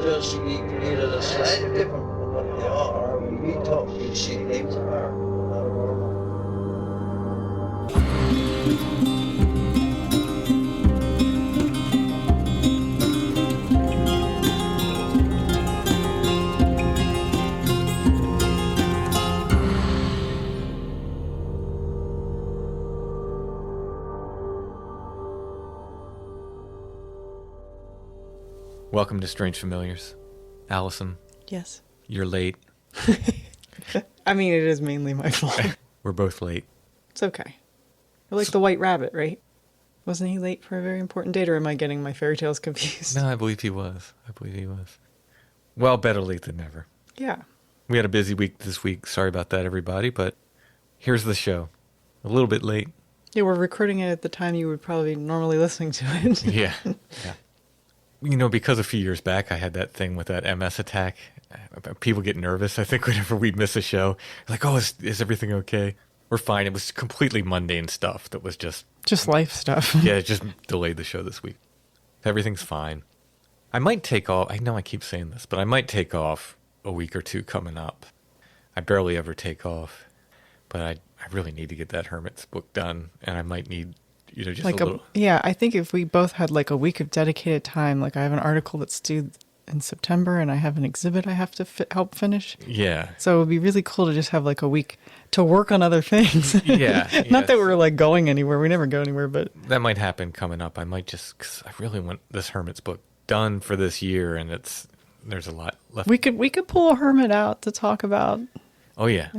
just either the slightly different from what they are, when we talk, we see things are not normal. Welcome to Strange Familiars. Allison, Yes. you're late. I mean, it is mainly my fault. We're both late. It's okay. You're like the White Rabbit, right? Wasn't he late for a very important date, or am I getting my fairy tales confused? No, I believe he was. Well, better late than never. Yeah. We had a busy week this week. Sorry about that, everybody, but here's the show. A little bit late. Yeah, we're recording it at the time you would probably be normally listening to it. Yeah. You know, because a few years back I had that thing with that MS attack. People get nervous, I think, whenever we miss a show. Like, oh, is everything okay? We're fine. It was completely mundane stuff that was just life stuff. Yeah, it just delayed the show this week. Everything's fine. I might take off. I know I keep saying this, but I might take off a week or two coming up. I barely ever take off, but I really need to get that Hermit's book done, and I might need, just like a little. Yeah, I think if we both had like a week of dedicated time, like I have an article that's due in September, and I have an exhibit I have to help finish. Yeah. So it would be really cool to just have like a week to work on other things. Yeah. Not that we're like going anywhere. We never go anywhere, but that might happen coming up. I might just, because I really want this Hermit's book done for this year, and there's a lot left. We could pull a Hermit out to talk about. Oh yeah,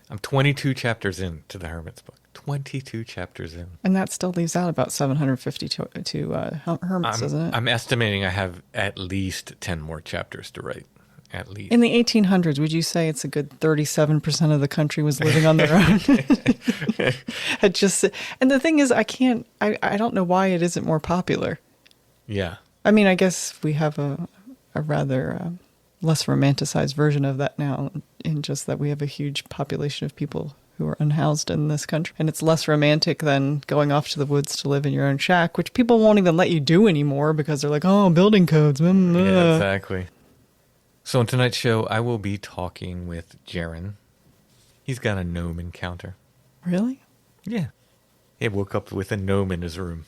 I'm 22 chapters into the Hermit's book. 22 chapters in, and that still leaves out about 750 to Hermits, doesn't it? I'm estimating I have at least 10 more chapters to write. At least. In the 1800s, would you say it's a good 37% of the country was living on their own? And the thing is, I don't know why it isn't more popular. Yeah. I mean, I guess we have a rather less romanticized version of that now, in just that we have a huge population of people who are unhoused in this country. And it's less romantic than going off to the woods to live in your own shack, which people won't even let you do anymore because they're like, oh, building codes. Yeah, exactly. So on tonight's show, I will be talking with Jaron. He's got a gnome encounter. Really? Yeah. He woke up with a gnome in his room.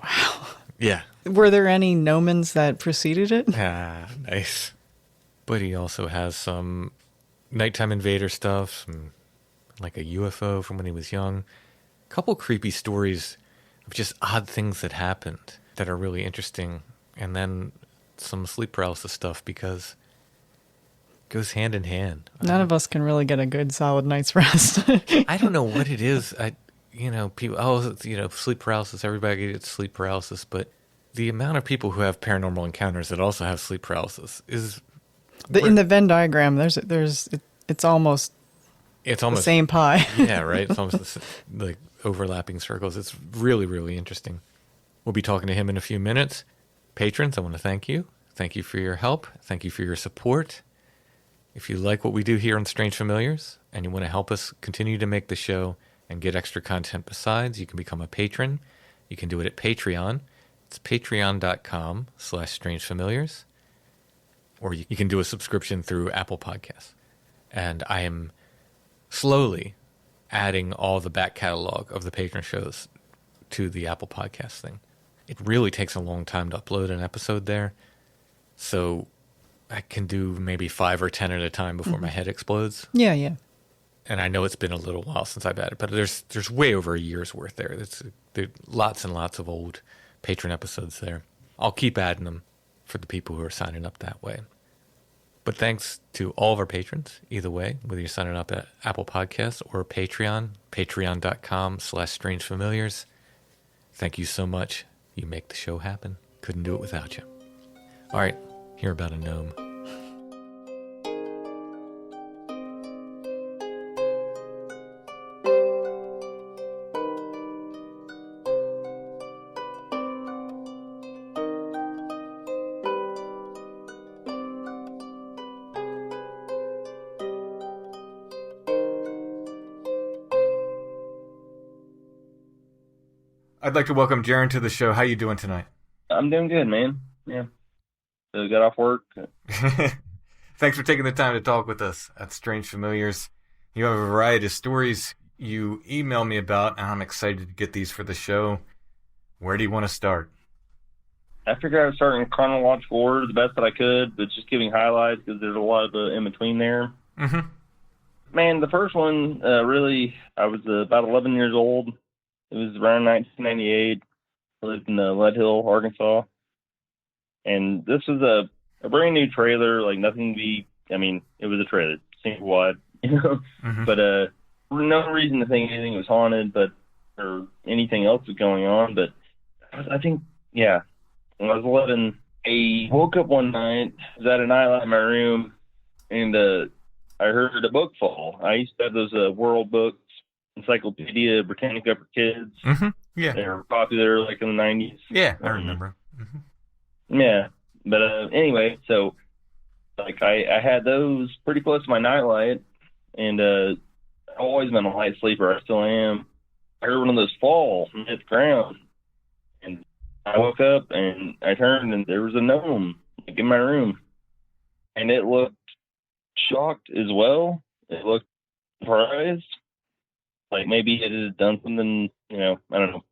Wow. Yeah. Were there any gnomons that preceded it? Ah, nice. But he also has some nighttime invader stuff, like a UFO from when he was young. A couple creepy stories of just odd things that happened that are really interesting. And then some sleep paralysis stuff, because it goes hand in hand. None of us can really get a good solid night's rest. I don't know what it is. People, sleep paralysis, everybody gets sleep paralysis, but the amount of people who have paranormal encounters that also have sleep paralysis is... In the Venn diagram, it's almost the same pie. Yeah, right? It's almost like overlapping circles. It's really, really interesting. We'll be talking to him in a few minutes. Patrons, I want to thank you. Thank you for your help. Thank you for your support. If you like what we do here on Strange Familiars and you want to help us continue to make the show and get extra content besides, you can become a patron. You can do it at Patreon. It's patreon.com/strangefamiliars. Or you can do a subscription through Apple Podcasts. And I am slowly adding all the back catalog of the patron shows to the Apple Podcast thing. It really takes a long time to upload an episode there. So I can do maybe 5 or 10 at a time before my head explodes. Yeah. And I know it's been a little while since I've added, but there's way over a year's worth there. There's lots and lots of old patron episodes there. I'll keep adding them for the people who are signing up that way. But thanks to all of our patrons, either way, whether you're signing up at Apple Podcasts or Patreon, patreon.com/strangefamiliars. Thank you so much. You make the show happen. Couldn't do it without you. All right, hear about a gnome. I'd like to welcome Jaron to the show. How you doing tonight? I'm doing good, man. Yeah. got off work. Thanks for taking the time to talk with us at Strange Familiars. You have a variety of stories you email me about, and I'm excited to get these for the show. Where do you want to start? I figured I would start in chronological order the best that I could, but just giving highlights because there's a lot of in between there. Mm-hmm. Man, the first one, really, I was about 11 years old. It was around 1998. I lived in Lead Hill, Arkansas. And this was a brand new trailer, like nothing to be, I mean, it was a trailer, single wide, you know? Mm-hmm. But no reason to think anything was haunted, or anything else was going on. But I think, yeah, when I was 11, I woke up one night, was at a nightlight in my room, and I heard a book fall. I used to have those world books, Encyclopedia Britannica for kids. Mm-hmm. Yeah. They were popular like in the 90s. Yeah, I remember. Mm-hmm. Yeah. But anyway, so like I had those pretty close to my nightlight, and I've always been a light sleeper. I still am. I heard one of those fall and hit the ground, and I woke up and I turned and there was a gnome like, in my room, and it looked shocked as well. It looked surprised, like maybe it had done something, you know, I don't know,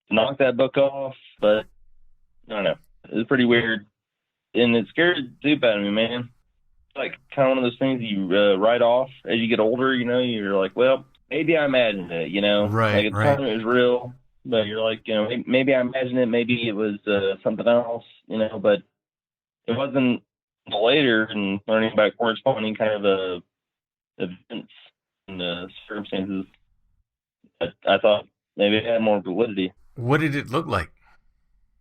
to knock that book off, but I don't know. It was pretty weird, and it scared the soup out of me, man. It's like kind of one of those things you write off as you get older. You know, you're like, well, maybe I imagined it. You know, Right, like at the right. time it was real, but you're like, you know, maybe I imagined it. Maybe it was something else. You know, but it wasn't until later and learning about corresponding kind of events and circumstances that I thought maybe it had more validity. What did it look like?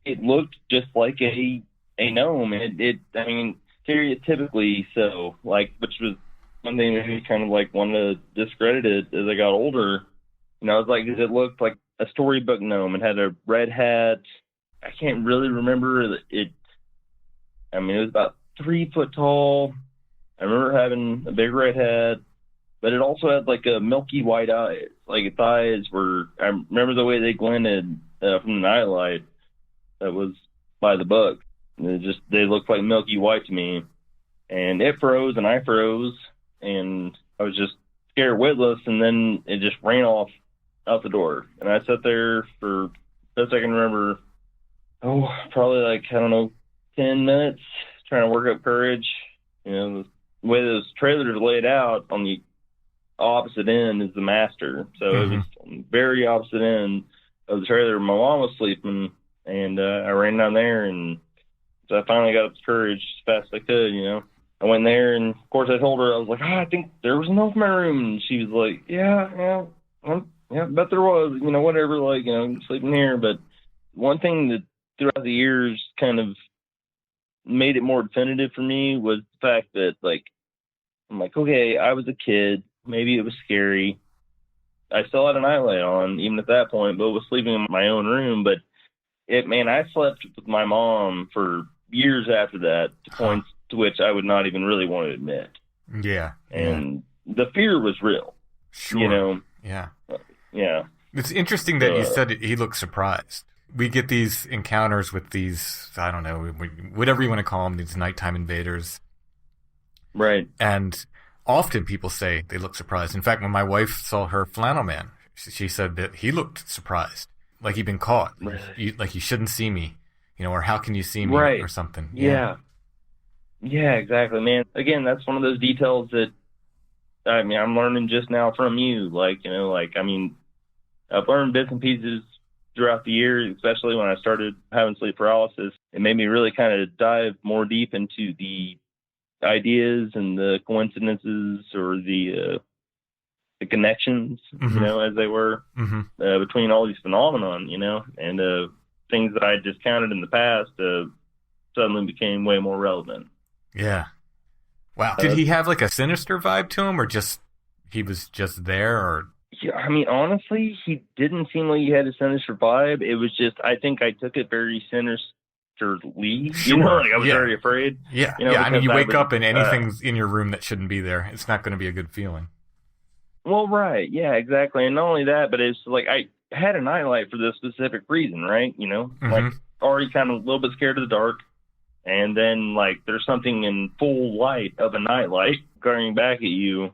It looked just like a gnome. I mean, stereotypically so, like, which was one thing that made me kind of like want to discredit it as I got older. You know, I was like, it looked like a storybook gnome. It had a red hat. I can't really remember it. I mean, it was about 3 foot tall. I remember having a big red hat, but it also had like a milky white eyes. Like its eyes were, I remember the way they glinted from the nightlight that was by the book. They looked like milky white to me. And it froze and I froze and I was just scared witless, and then it just ran off out the door. And I sat there for, best I can remember, probably like, I don't know, 10 minutes trying to work up courage. You know, the way those trailers are laid out on the opposite end is the master. So Mm-hmm. it was on the very opposite end of the trailer. My mom was sleeping, and I ran down there, and so I finally got up the courage as fast as I could, you know. I went there, and of course I told her, I was like, I think there was enough in my room. And she was like, yeah, I bet there was, you know, whatever, like, you know, sleeping here. But one thing that throughout the years kind of made it more definitive for me was the fact that, like, I'm like, okay, I was a kid. Maybe it was scary. I still had a nightlight on, even at that point, but was sleeping in my own room. But I slept with my mom for years after that, to points to which I would not even really want to admit. Yeah. And the fear was real. Sure. You know? Yeah. Yeah. It's interesting that you said he looked surprised. We get these encounters with these, I don't know, whatever you want to call them, these nighttime invaders. Right. And often people say they look surprised. In fact, when my wife saw her flannel man, she said that he looked surprised, like he'd been caught. Right. Like you shouldn't see me, you know, or how can you see me, right. or something. Yeah. Yeah, exactly, man. Again, that's one of those details that, I mean, I'm learning just now from you. Like, you know, like, I mean, I've learned bits and pieces throughout the years, especially when I started having sleep paralysis. It made me really kind of dive more deep into the ideas and the coincidences or the connections, Mm-hmm. you know, as they were between all these phenomenon, you know, and things that I discounted in the past suddenly became way more relevant. Yeah. Wow. Did he have like a sinister vibe to him, or just he was just there, or? Yeah, I mean, honestly, he didn't seem like he had a sinister vibe. It was just, I think I took it very sinisterly. Sure. You know, like I was very afraid. Yeah. You know, yeah. I mean, you wake was, up and anything's in your room that shouldn't be there. It's not going to be a good feeling. Well, right. Yeah, exactly. And not only that, but it's like I had a nightlight for this specific reason, right? You know, like already kind of a little bit scared of the dark. and then like there's something in full light of a nightlight coming back at you.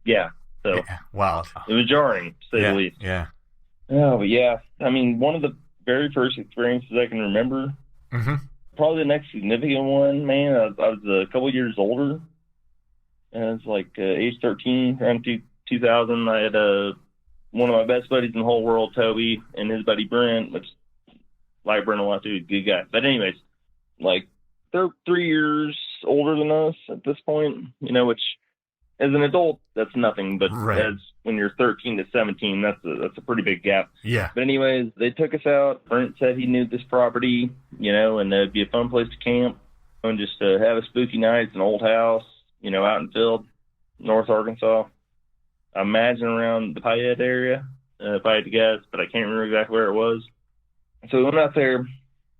Yeah. So Yeah. Wow. it was jarring, to say the least. Yeah. Oh, but yeah. I mean, one of the very first experiences I can remember, probably the next significant one, man, I was a couple years older. And I was like age 13, around 2000. I had one of my best buddies in the whole world, Toby, and his buddy Brent, which like Brent a lot too, good guy. But anyways, like they're 3 years older than us at this point, you know, which as an adult, that's nothing. But as when you're 13 to 17, that's a pretty big gap. Yeah. But anyways, they took us out. Brent said he knew this property, you know, and it'd be a fun place to camp and just have a spooky night. It's an old house, you know, out in field, North Arkansas. I imagine around the Payette area, if I had to guess, but I can't remember exactly where it was. So we went out there,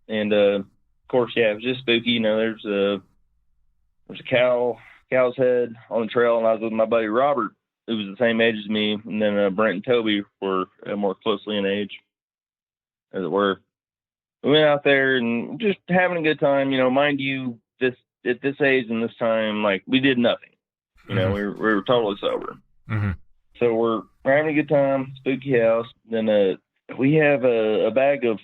and of course, yeah, it was just spooky. You know, there's a cow's head on the trail, and I was with my buddy Robert, who was the same age as me, and then Brent and Toby were more closely in age, as it were. We went out there and just having a good time. You know, mind you, at this age and this time, like we did nothing. You know, we were totally sober. So we're having a good time, spooky house. Then we have a bag of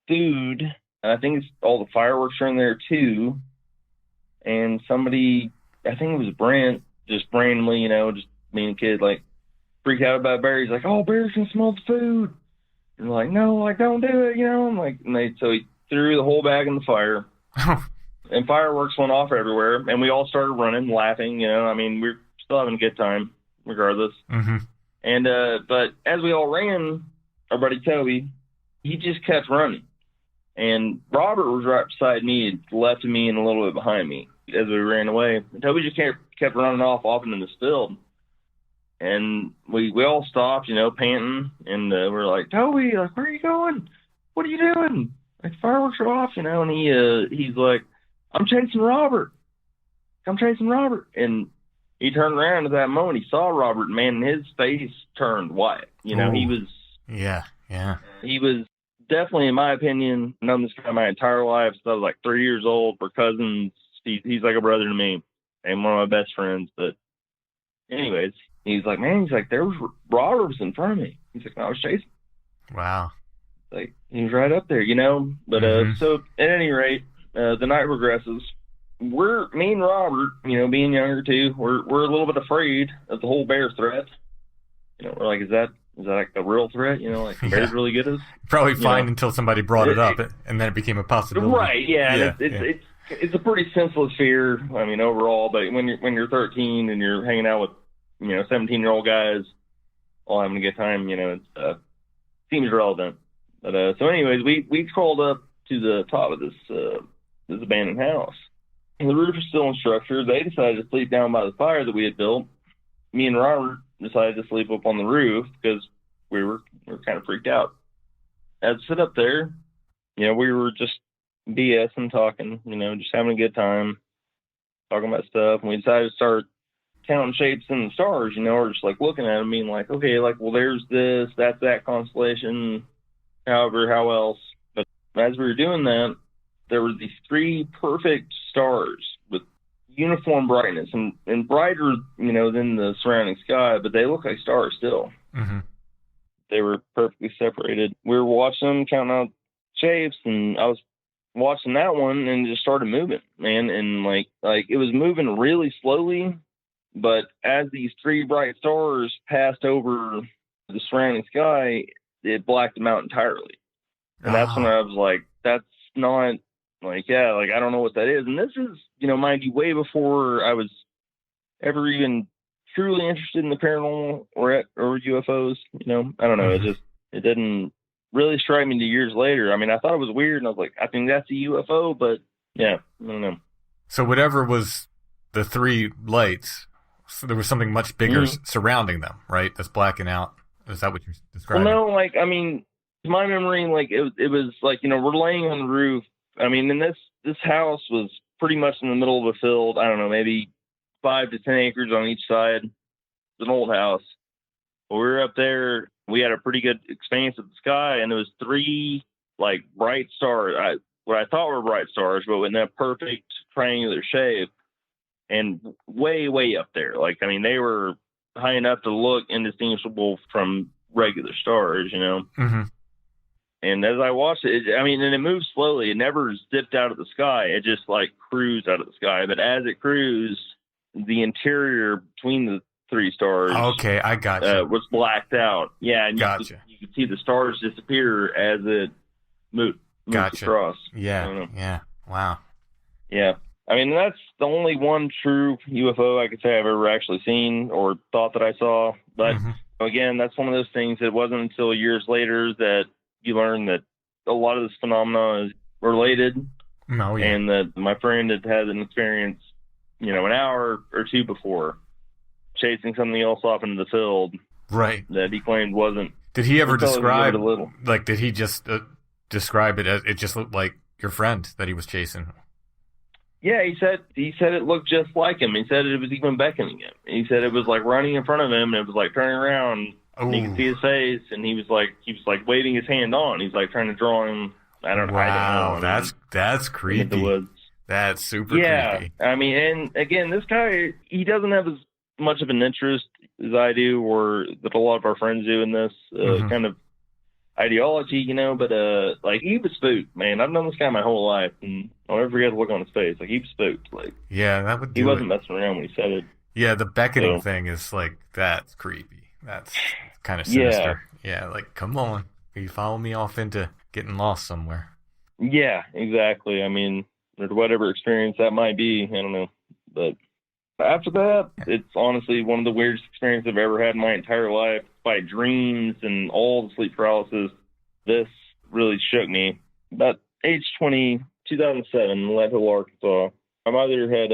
food, and I think it's all the fireworks are in there too. And somebody, I think it was Brent, just randomly, you know, just being a kid, like freaked out about bears. Like, oh, bears can smell the food. And we're like, no, like don't do it, you know. I'm like, so he threw the whole bag in the fire, and fireworks went off everywhere, and we all started running, laughing. You know, I mean, we're still having a good time, regardless. And but as we all ran, our buddy Toby, he just kept running, and Robert was right beside me, left me, and a little bit behind me as we ran away. And Toby just kept running off into this field. And we all stopped, you know, panting, and we're like, Toby, like, where are you going? What are you doing? Like, fireworks are off, you know. And he's like, I'm chasing Robert. And he turned around at that moment. He saw Robert, man, and his face turned white. You know, he was... Yeah. He was definitely, in my opinion, known this guy my entire life since I was like 3 years old. We're cousins. He's like a brother to me and one of my best friends. But anyways... He's like, man, there was Roberts in front of me. He's like, no, I was chasing. Wow. Like, he was right up there, you know? But, so at any rate, the night progresses. Me and Robert, you know, being younger too, we're a little bit afraid of the whole bear threat. You know, we're like, is that like a real threat? You know, like, the bears really get us? Probably fine until somebody brought it up, and then it became a possibility. Right, yeah. It's a pretty senseless fear, I mean, overall. But when you're 13 and you're hanging out with, you know, 17-year-old guys all having a good time, you know, it seems relevant. But so anyways, we crawled up to the top of this abandoned house. And the roof is still in structure. They decided to sleep down by the fire that we had built. Me and Robert decided to sleep up on the roof because we were kind of freaked out. As we sit up there, you know, we were just BSing, talking, you know, just having a good time, talking about stuff. And we decided to start counting shapes in the stars, you know, or just like looking at them, being like, okay, like, well, there's this, that's that constellation, however, how else. But as we were doing that, there were these 3 perfect stars with uniform brightness and brighter, you know, than the surrounding sky, but they look like stars still. They were perfectly separated. We were watching them, counting out shapes, and I was watching that one and it just started moving, man. And like it was moving really slowly. But as these 3 bright stars passed over the surrounding sky, it blacked them out entirely. And that's when I was like, that's not, like, yeah, like, I don't know what that is. And this is, you know, mind you, way before I was ever even truly interested in the paranormal or UFOs, you know. I don't know. It didn't really strike me until years later. I mean, I thought it was weird, and I was like, I think that's a UFO, but yeah, I don't know. So whatever was the 3 lights... So there was something much bigger surrounding them, right? That's blacking out. Is that what you're describing? Well, no, like, I mean, to my memory, like, it was like, you know, we're laying on the roof. I mean, and this house was pretty much in the middle of a field. I don't know, maybe 5 to 10 acres on each side. It's an old house. But we were up there. We had a pretty good expanse of the sky, and there was 3, like, bright stars. what I thought were bright stars, but in that perfect triangular shape and way, way up there. Like, I mean, they were high enough to look indistinguishable from regular stars, you know? Mm-hmm. And as I watched it, and it moved slowly. It never zipped out of the sky. It just like cruised out of the sky. But as it cruised, the interior between the three stars Okay, I got you. was blacked out. Yeah, and Gotcha. you could see the stars disappear as it moved Gotcha. across. Yeah, yeah. Wow. Yeah. I mean, that's the only one true UFO I could say I've ever actually seen or thought that I saw. But again, that's one of those things that wasn't until years later that you learn that a lot of this phenomena is related. Oh, yeah. And that my friend had had an experience, an hour or two before, chasing something else off into the field. Right. That he claimed wasn't. Did he ever Until he describe, gave it a little. like, did he just describe it as it just looked like your friend that he was chasing? Yeah, he said it looked just like him. He said it was even beckoning him. He said it was like running in front of him, and it was like turning around. And you could see his face, and he was like waving his hand on. He's like trying to draw him. I don't know. Wow, that's creepy. In the woods. That's super creepy. I mean, and again, this guy, he doesn't have as much of an interest as I do, or that a lot of our friends do in this kind of ideology, but like, he was spooked, man. I've known this guy my whole life, and I'll never forget the look on his face. Like, he was spooked. Like, yeah, that would do he wasn't messing around when he said it. Yeah, the beckoning thing is like, that's creepy. That's kind of sinister. Yeah, like, come on. You follow me off into getting lost somewhere. Yeah, exactly. I mean, or whatever experience that might be, I don't know. But after that, it's honestly one of the weirdest experiences I've ever had in my entire life. By dreams and all the sleep paralysis, this really shook me. About age 20, 2007, in Leadville, Arkansas. My mother had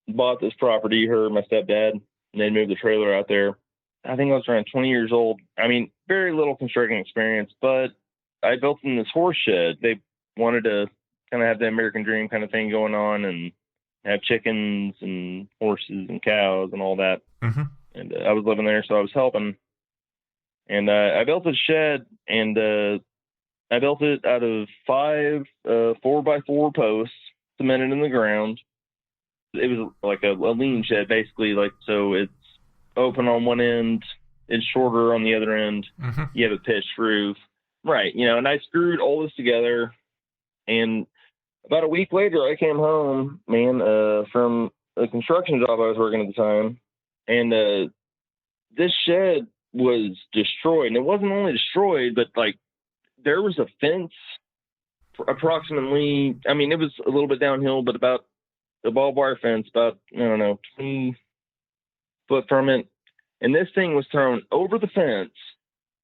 bought this property, her and my stepdad, and they'd moved the trailer out there. I think I was around 20 years old. I mean, very little construction experience, but I built in this horse shed. They wanted to kind of have the American dream kind of thing going on and have chickens and horses and cows and all that. Mm-hmm. And I was living there, so I was helping. And I built a shed, and I built it out of 5 4x4 posts cemented in the ground. It was like a lean shed, basically. Like, so it's open on one end, it's shorter on the other end. Mm-hmm. You have a pitched roof, right? And I screwed all this together. And about a week later, I came home, man, from a construction job I was working at the time, and this shed was destroyed. And it wasn't only destroyed, but like, there was a fence approximately, I mean, it was a little bit downhill, but about a barbed wire fence, about, 20 foot from it. And this thing was thrown over the fence,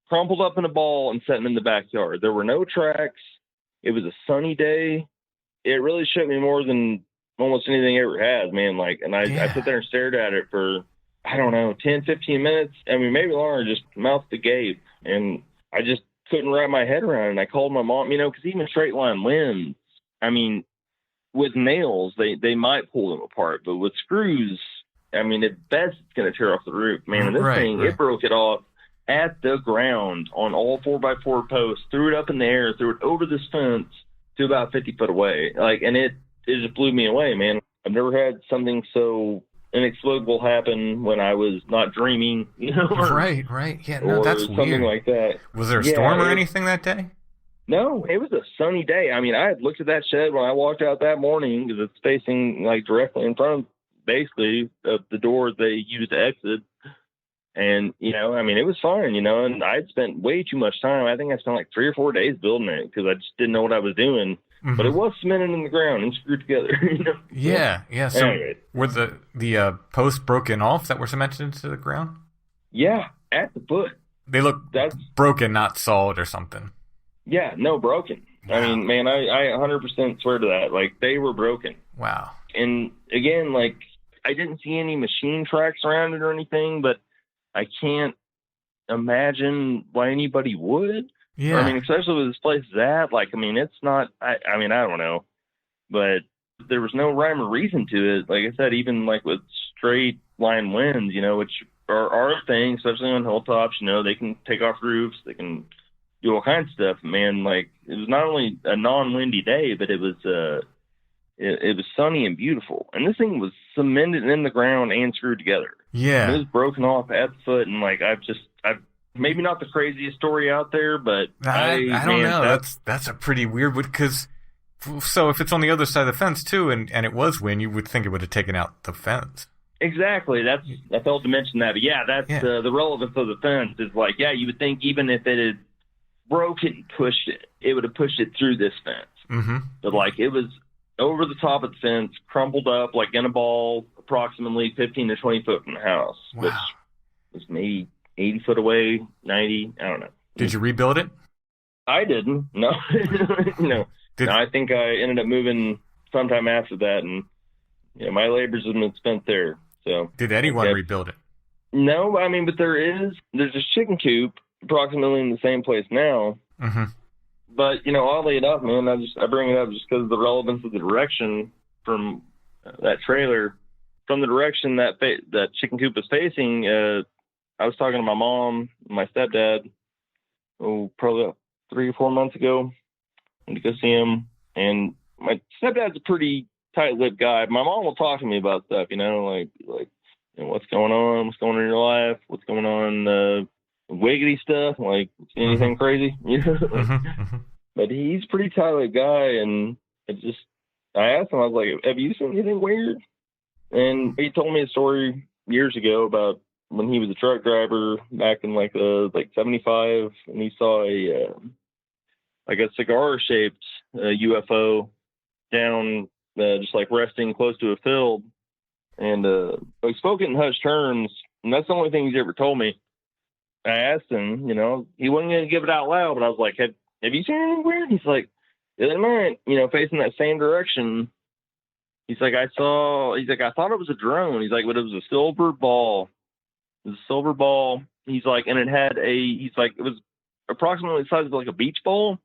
crumpled up in a ball, and sitting in the backyard. There were no tracks. It was a sunny day. It really shook me more than almost anything it ever has, man. Like, and I sat there and stared at it for, I don't know, 10, 15 minutes. I mean, maybe longer, just mouth agape. And I just couldn't wrap my head around it. And I called my mom, because even straight line limbs, I mean, with nails, they might pull them apart, but with screws, I mean, at best, it's going to tear off the roof, man. And this thing, it broke it off at the ground on all 4x4 posts, threw it up in the air, threw it over this fence to about 50 foot away. Like, and it just blew me away, man. I've never had something so inexplicable happen when I was not dreaming, Right. Yeah, no, that's something weird. Like that. Was there a storm or anything that day? No, it was a sunny day. I mean, I had looked at that shed when I walked out that morning because it's facing like directly in front of basically the door they used to exit. And, I mean, it was fine, and I'd spent way too much time. I think I spent like 3 or 4 days building it because I just didn't know what I was doing. Mm-hmm. But it was cemented in the ground and screwed together. Yeah. So anyway. Were the posts broken off that were cemented into the ground? Yeah, at the foot. They look broken, not solid or something. Yeah, no, broken. Wow. I mean, man, I 100% swear to that. Like, they were broken. Wow. And again, like, I didn't see any machine tracks around it or anything, but I can't imagine why anybody would. Yeah. I mean, especially with this place is at. Like, I mean, it's not, I mean, I don't know. But there was no rhyme or reason to it. Like I said, even like with straight line winds, which are a thing, especially on hilltops, they can take off roofs, they can do all kinds of stuff, man. Like, it was not only a non-windy day, but it was it was sunny and beautiful. And this thing was cemented in the ground and screwed together. Yeah. And it was broken off at the foot, and like I've maybe not the craziest story out there, but I don't know. That's a pretty weird one, because so if it's on the other side of the fence too, and it was wind, you would think it would have taken out the fence. Exactly. I failed to mention that, but yeah, that's the relevance of the fence is like, yeah, you would think even if it had broken and pushed it, it would have pushed it through this fence. Mm-hmm. But like it was over the top of the fence, crumpled up like in a ball, approximately 15 to 20 foot from the house, Wow. which was maybe 80 foot away, 90, I don't know. Did you rebuild it? I didn't. No. No. No, I think I ended up moving sometime after that, and my labors have been spent there. So did anyone rebuild it? No, I mean, but there's a chicken coop approximately in the same place now. Mm-hmm. But oddly enough, man, I bring it up just because of the relevance of the direction from that trailer, from the direction that chicken coop is facing. I was talking to my mom, and my stepdad, probably about 3 or 4 months ago, and to go see him. And my stepdad's a pretty tight-lipped guy. My mom will talk to me about stuff, like what's going on in your life, what's going on, wiggity stuff, like anything crazy, Mm-hmm. But he's a pretty tight-lipped guy, and I asked him, I was like, have you seen anything weird? And he told me a story years ago about when he was a truck driver back in like 75, and he saw a cigar-shaped UFO down, just like resting close to a field. And he spoke it in hushed terms, and that's the only thing he's ever told me. I asked him, he wasn't going to give it out loud, but I was like, have you seen anything weird? He's like, the other night, facing that same direction. He's like, I thought it was a drone. He's like, but it was a silver ball. It was a silver ball. He's like, and it was approximately the size of like a beach ball.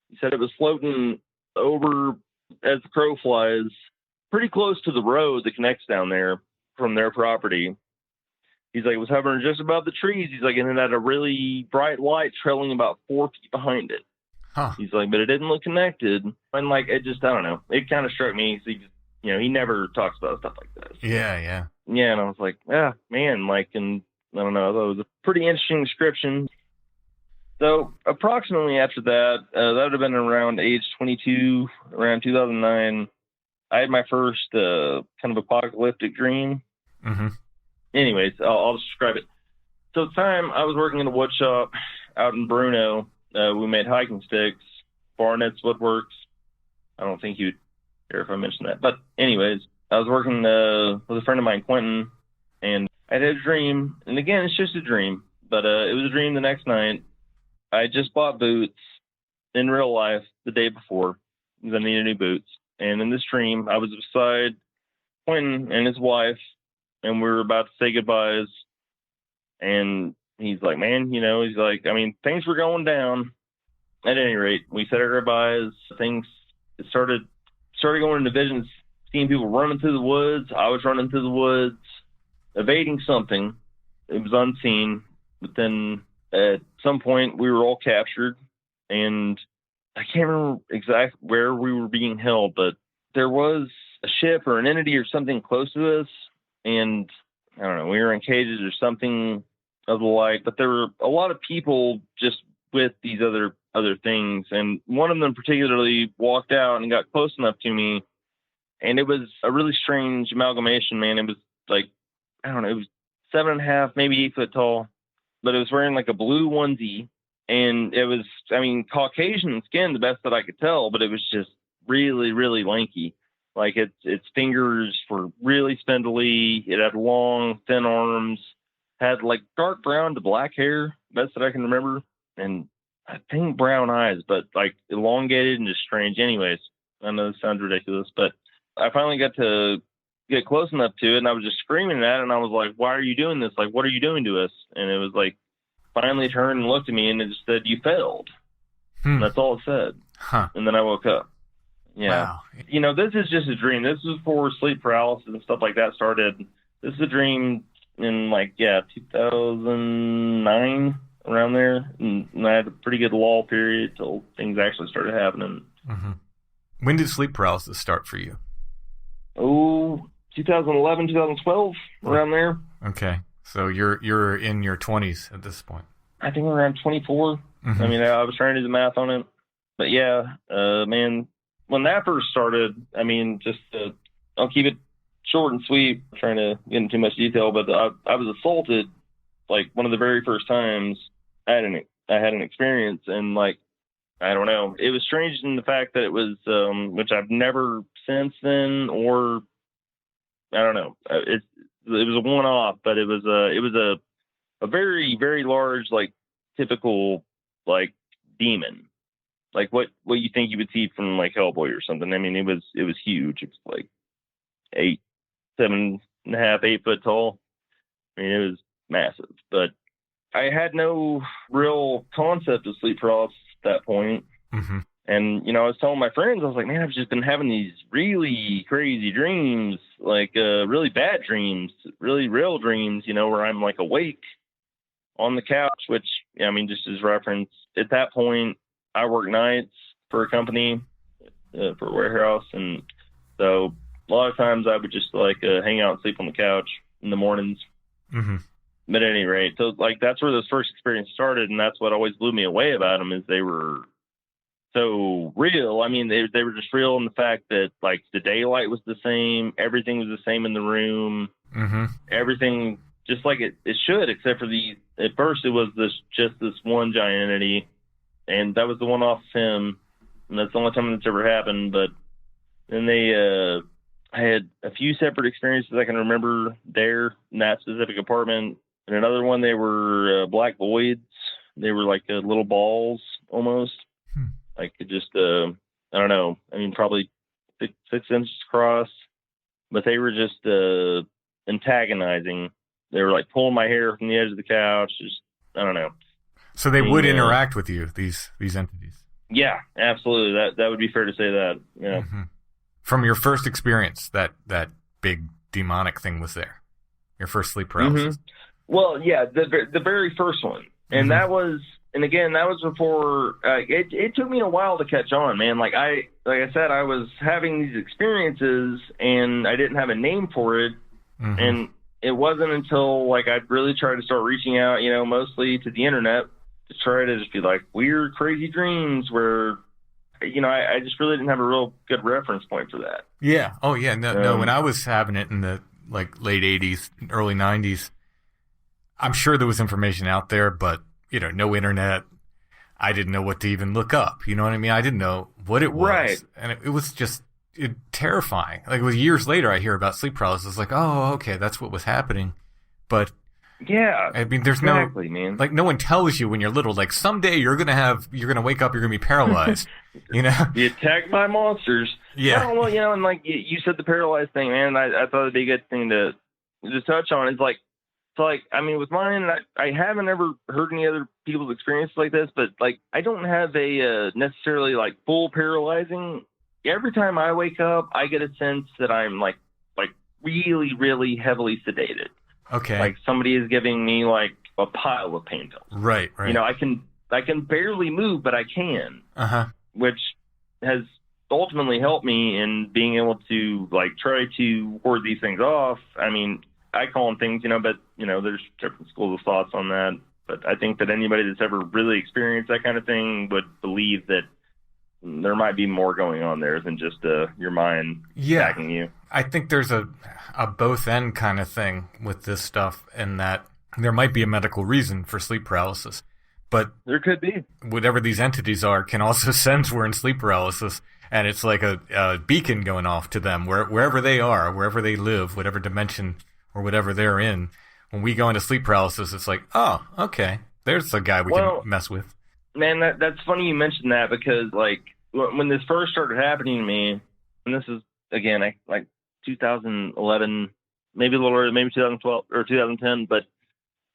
He said it was floating over as the crow flies, pretty close to the road that connects down there from their property. He's like, it was hovering just above the trees. He's like, and it had a really bright light trailing about 4 feet behind it. Huh. He's like, but it didn't look connected. And like, it just, I don't know. It kind of struck me. So he never talks about stuff like this. Yeah, yeah. Yeah, and I was like, man, like, and I don't know, that was a pretty interesting description. So approximately after that, that would have been around age 22, around 2009, I had my first kind of apocalyptic dream. Mm-hmm. Anyways, I'll just describe it. So at the time, I was working in a wood shop out in Bruno. We made hiking sticks, barnets, woodworks. I don't think you'd care if I mentioned that. But anyways, I was working with a friend of mine, Quentin, and I had a dream. And again, it's just a dream. But it was a dream the next night. I just bought boots in real life the day before because I needed new boots. And in this dream, I was beside Quentin and his wife, and we were about to say goodbyes. And he's like, man, he's like, I mean, things were going down. At any rate, we said our goodbyes. Things started going into visions, seeing people running through the woods. I was running through the woods, evading something. It was unseen. But then at some point, we were all captured. And I can't remember exactly where we were being held, but there was a ship or an entity or something close to us. And I don't know, we were in cages or something of the like, but there were a lot of people just with these other things. And one of them particularly walked out and got close enough to me. And it was a really strange amalgamation, man. It was like, I don't know, it was 7.5, maybe 8 foot tall, but it was wearing like a blue onesie. And it was, I mean, Caucasian skin, the best that I could tell, but it was just really, really lanky. Like its fingers were really spindly. It had long, thin arms, had like dark brown to black hair, best that I can remember. And I think brown eyes, but like elongated and just strange. Anyways, I know this sounds ridiculous, but I finally got to get close enough to it, and I was just screaming at it, and I was like, why are you doing this? Like, what are you doing to us? And it was like, finally turned and looked at me, and it just said, you failed. That's all it said. Huh. And then I woke up. Yeah. Wow. This is just a dream. This was before sleep paralysis and stuff like that started. This is a dream in 2009, around there, and I had a pretty good lull period till things actually started happening. Mm-hmm. When did sleep paralysis start for you? Oh, 2011, 2012, around there. Okay, so you're in your 20s at this point. I think around 24. Mm-hmm. I mean, I was trying to do the math on it, but yeah, man, when that first started, I mean, I'll keep it short and sweet, I'm trying to get into too much detail, but I was assaulted, like, one of the very first times I had an experience, and, like, I don't know, it was strange in the fact that it was, which I've never since then, or, I don't know, it was a one-off, but it was a very, very large, like, typical, like, demon. Like what you think you would see from like Hellboy or something. I mean, it was huge. It was like 7.5, 8 foot tall. I mean, it was massive. But I had no real concept of sleep paralysis at that point. Mm-hmm. And, I was telling my friends, I was like, man, I've just been having these really crazy dreams, like really bad dreams, really real dreams, where I'm like awake on the couch, which, I mean, just as reference, at that point, I work nights for a company, for a warehouse. And so a lot of times I would just like hang out and sleep on the couch in the mornings. Mm-hmm. But at any rate, so like that's where those first experiences started. And that's what always blew me away about them is they were so real. I mean, they were just real in the fact that like the daylight was the same. Everything was the same in the room. Mm-hmm. Everything just like it should, except for at first it was just this one giant entity. And that was the one off of him, and that's the only time that's ever happened. But then I had a few separate experiences I can remember there in that specific apartment. And another one, they were black voids. They were like little balls almost. Like just, I don't know. I mean, probably 6 inches across. But they were just antagonizing. They were like pulling my hair from the edge of the couch. Just, I don't know. So they would interact with you, these entities. Yeah, absolutely. That would be fair to say that. Yeah. Mm-hmm. From your first experience, that big demonic thing was there. Your first sleep paralysis. Mm-hmm. Well, yeah, the very first one, and that was before. It took me a while to catch on, man. Like I said, I was having these experiences, and I didn't have a name for it, and it wasn't until like I'd really tried to start reaching out, mostly to the internet. To try to just be like weird, crazy dreams where, I just really didn't have a real good reference point for that. Yeah. Oh, yeah. No. When I was having it in the like late 80s, early 90s, I'm sure there was information out there, but, no internet. I didn't know what to even look up. You know what I mean? I didn't know what it was. Right. And it was just terrifying. Like it was years later I hear about sleep paralysis. Like, oh, okay, that's what was happening. But yeah, I mean, there's exactly, man. Like no one tells you when you're little, like someday you're going to wake up, you're going to be paralyzed, Be attacked by monsters. Yeah. Well, and like you said the paralyzed thing, man, I thought it'd be a good thing to touch on. It's like, I mean, with mine, I haven't ever heard any other people's experiences like this, but like, I don't have a necessarily like full paralyzing. Every time I wake up, I get a sense that I'm like really, really heavily sedated. Okay. Like somebody is giving me like a pile of pain pills. Right. I can barely move, but I can. Which has ultimately helped me in being able to like try to ward these things off. I mean, I call them things, but there's different schools of thoughts on that. But I think that anybody that's ever really experienced that kind of thing would believe that there might be more going on there than just your mind attacking you. I think there's a both end kind of thing with this stuff, in that there might be a medical reason for sleep paralysis, but there could be. Whatever these entities are can also sense we're in sleep paralysis, and it's like a beacon going off to them wherever they are, wherever they live, whatever dimension or whatever they're in. When we go into sleep paralysis, it's like, oh, okay, there's a guy we can mess with. Man, that's funny you mentioned that, because like when this first started happening to me, and this is again like 2011, maybe a little earlier, maybe 2012 or 2010, but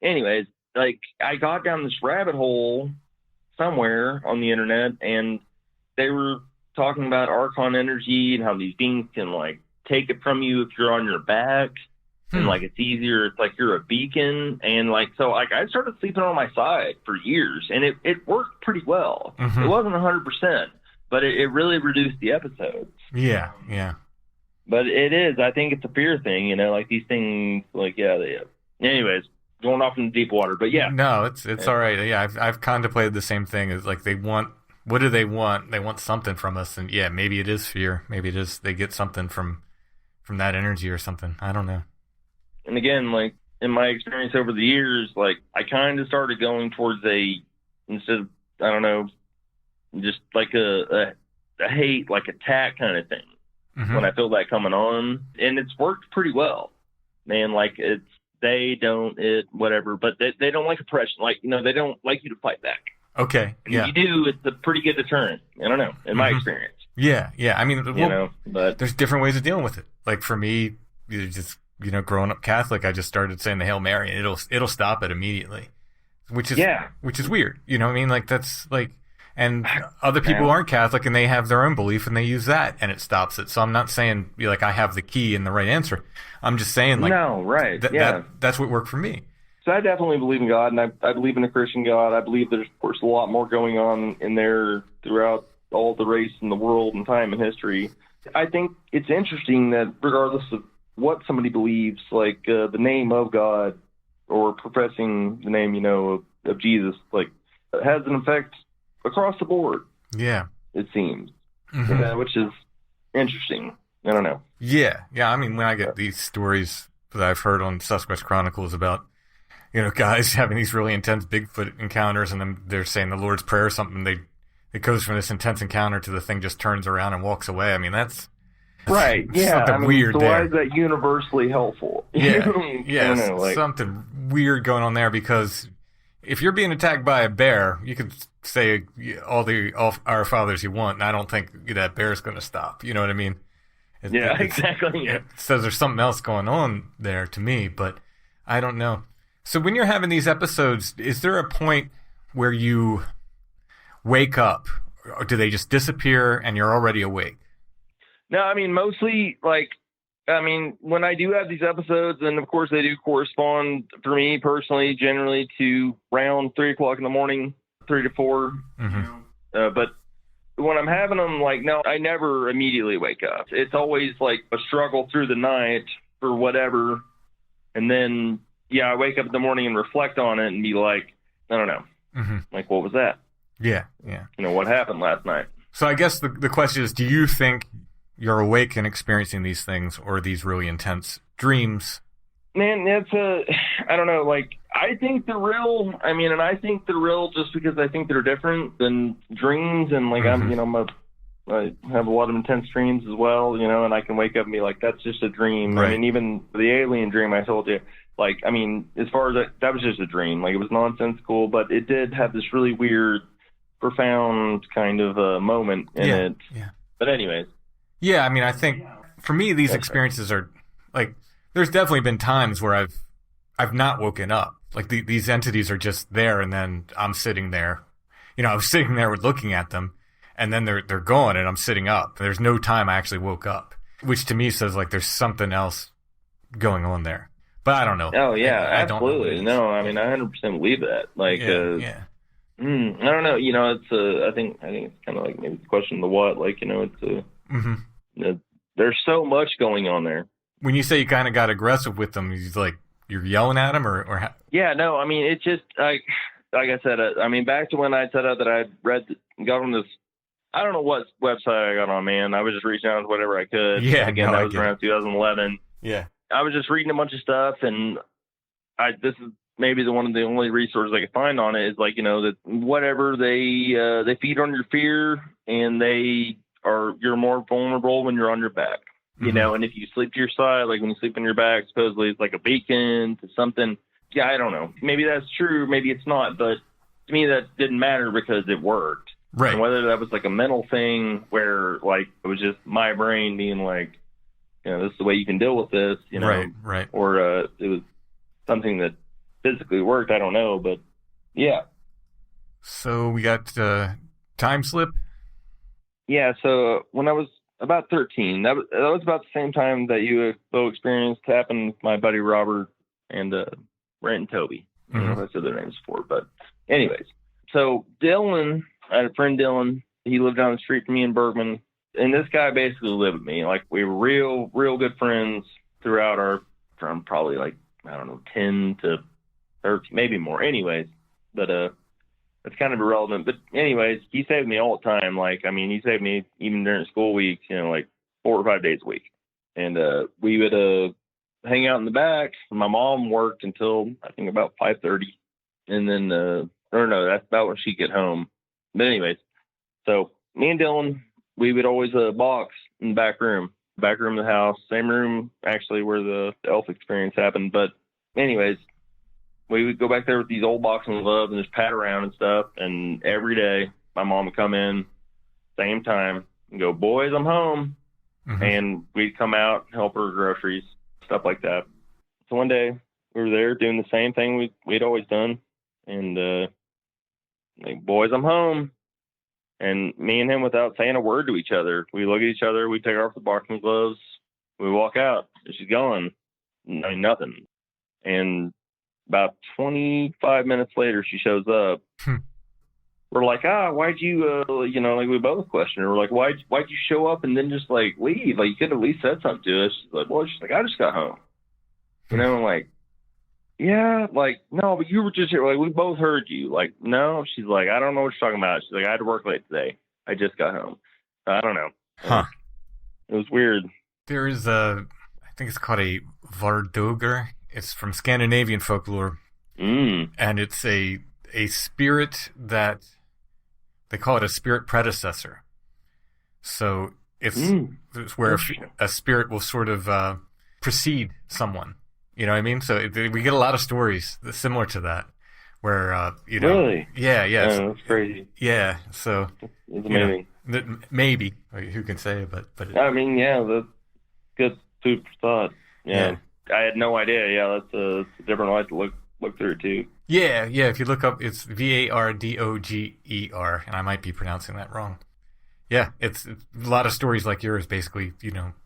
anyways, like I got down this rabbit hole somewhere on the internet, and they were talking about Archon energy and how these beings can like take it from you if you're on your back. and like it's easier. It's like you're a beacon, and like so like I started sleeping on my side for years, and it worked pretty well. It wasn't 100%, but it really reduced the episodes. Yeah. But it is. I think it's a fear thing, you know, like these things, like, anyways, going off into deep water, but yeah. No, it's all right. Yeah, I've contemplated the same thing. Is like what do they want? They want something from us, and yeah, maybe it is fear. Maybe it is they get something from that energy or something. I don't know. And again, like in my experience over the years, like I kind of started going towards instead of, I don't know, just like a hate, like attack kind of thing. When I feel that coming on, and it's worked pretty well, man. Like whatever, but they don't like oppression. Like, you know, they don't like you to fight back. Okay. And if you do, it's a pretty good deterrent. I don't know, in my experience. Yeah. I mean, but there's different ways of dealing with it. Like for me, just, you know, growing up Catholic, I just started saying the Hail Mary, and it'll stop it immediately, which is weird. You know what I mean? Like that's like. And other people aren't Catholic, and they have their own belief, and they use that, and it stops it. So I'm not saying like I have the key and the right answer. I'm just saying like that's what worked for me. So I definitely believe in God, and I believe in a Christian God. I believe there's, of course, a lot more going on in there throughout all the race in the world and time and history. I think it's interesting that regardless of what somebody believes, like the name of God or professing the name, you know, of Jesus, like has an effect across the board. Yeah. It seems. Which is interesting. I don't know. Yeah. I mean, when I get these stories that I've heard on Sasquatch Chronicles about, you know, guys having these really intense Bigfoot encounters, and then they're saying the Lord's Prayer or something, it goes from this intense encounter to the thing just turns around and walks away. I mean, that's right. Yeah. Something weird so there. Why is that universally helpful? Yeah. I don't know, like, something weird going on there, because if you're being attacked by a bear, you can say all our fathers you want, and I don't think that bear's going to stop. You know what I mean? Exactly. It says there's something else going on there to me, but I don't know. So when you're having these episodes, is there a point where you wake up, or do they just disappear and you're already awake? No, I mean, mostly, like, I mean, when I do have these episodes, and of course they do correspond for me personally, generally to around 3 o'clock in the morning, 3 to 4. But when I'm having them, like, no, I never immediately wake up. It's always like a struggle through the night for whatever. And then, I wake up in the morning and reflect on it and be like, I don't know. Like, what was that? Yeah. You know, what happened last night? So I guess the question is, do you think you're awake and experiencing these things, or these really intense dreams? Man, I don't know, like, I think they're real. I mean, and I think they're real just because I think they're different than dreams. And like, I have a lot of intense dreams as well, you know, and I can wake up and be like, that's just a dream. Right. I mean, even the alien dream I told you, like, I mean, as far as that was just a dream. Like, it was nonsensical, but it did have this really weird, profound kind of moment in it. Yeah. But anyways. Yeah, I mean, I think for me, these experiences are like, there's definitely been times where I've not woken up. Like these entities are just there, and then I'm sitting there. You know, I was sitting there looking at them, and then they're gone, and I'm sitting up. There's no time I actually woke up, which to me says like there's something else going on there. But I don't know. Oh yeah, I absolutely. Don't know. No, I mean, I 100% believe that. Like, I don't know. You know, it's I think it's kind of like maybe the question of the what. Like, you know, it's there's so much going on there. When you say you kind of got aggressive with them, you're yelling at them, or Yeah, no, I mean, it's just like I said. I mean, back to when I said that I got on this. I don't know what website I got on, man. I was just reaching out to whatever I could. Yeah, again, that was around 2011. Yeah, I was just reading a bunch of stuff, and this is maybe one of the only resources I could find on it is like, you know, that whatever they feed on your fear, and you're more vulnerable when you're on your back. You know, and if you sleep to your side, like when you sleep on your back, supposedly it's like a beacon to something. Yeah, I don't know. Maybe that's true. Maybe it's not. But to me, that didn't matter because it worked. Right. And whether that was like a mental thing where like it was just my brain being like, you know, this is the way you can deal with this, you know. Right. Or it was something that physically worked. I don't know. But yeah. So we got time slip. Yeah. So when I was about 13. That was about the same time that UFO experience happened with my buddy Robert and Brent and Toby. I don't know if I said their names before, but anyways. So Dylan, I had a friend Dylan. He lived down the street from me in Bergman, and this guy basically lived with me. Like, we were real good friends throughout from probably like, I don't know, 10 to 13, maybe more. Anyways, but it's kind of irrelevant. But anyways, he saved me all the time. Like, I mean, he saved me even during school weeks, like 4 or 5 days a week. And we would hang out in the back. My mom worked until I think about 5:30, and then or no, that's about when she'd get home. But anyways, so me and Dylan, we would always box in the back room of the house, same room actually where the elf experience happened. But anyways, we would go back there with these old boxing gloves and just pat around and stuff. And every day my mom would come in, same time, and go, "Boys, I'm home." And we'd come out, help her groceries, stuff like that. So one day we were there doing the same thing we'd always done. And like, "Boys, I'm home." And me and him, without saying a word to each other, we look at each other, we take off the boxing gloves, we walk out, and she's gone. I mean, nothing. And about 25 minutes later, she shows up. We're like, why'd you, like, we both questioned her. We're like, why'd you show up and then just, like, leave? Like, you could have at least said something to us. She's like, well, she's like, I just got home. I'm like, yeah, like, no, but you were just here. Like, we both heard you. Like, no. She's like, I don't know what you're talking about. She's like, I had to work late today. I just got home. I don't know. Huh. It was weird. There is I think it's called a Vardoger. It's from Scandinavian folklore. And it's a spirit that they call it a spirit predecessor. So it's where a spirit will sort of precede someone. You know what I mean? So we get a lot of stories similar to that, where Really? Yeah, that's crazy. Yeah, so it's amazing. Maybe who can say? But I mean, yeah, that's good food for thought. Yeah, I had no idea. Yeah, that's a different light to look through too. Yeah. If you look up, it's Vardoger, and I might be pronouncing that wrong. Yeah, it's a lot of stories like yours. Basically,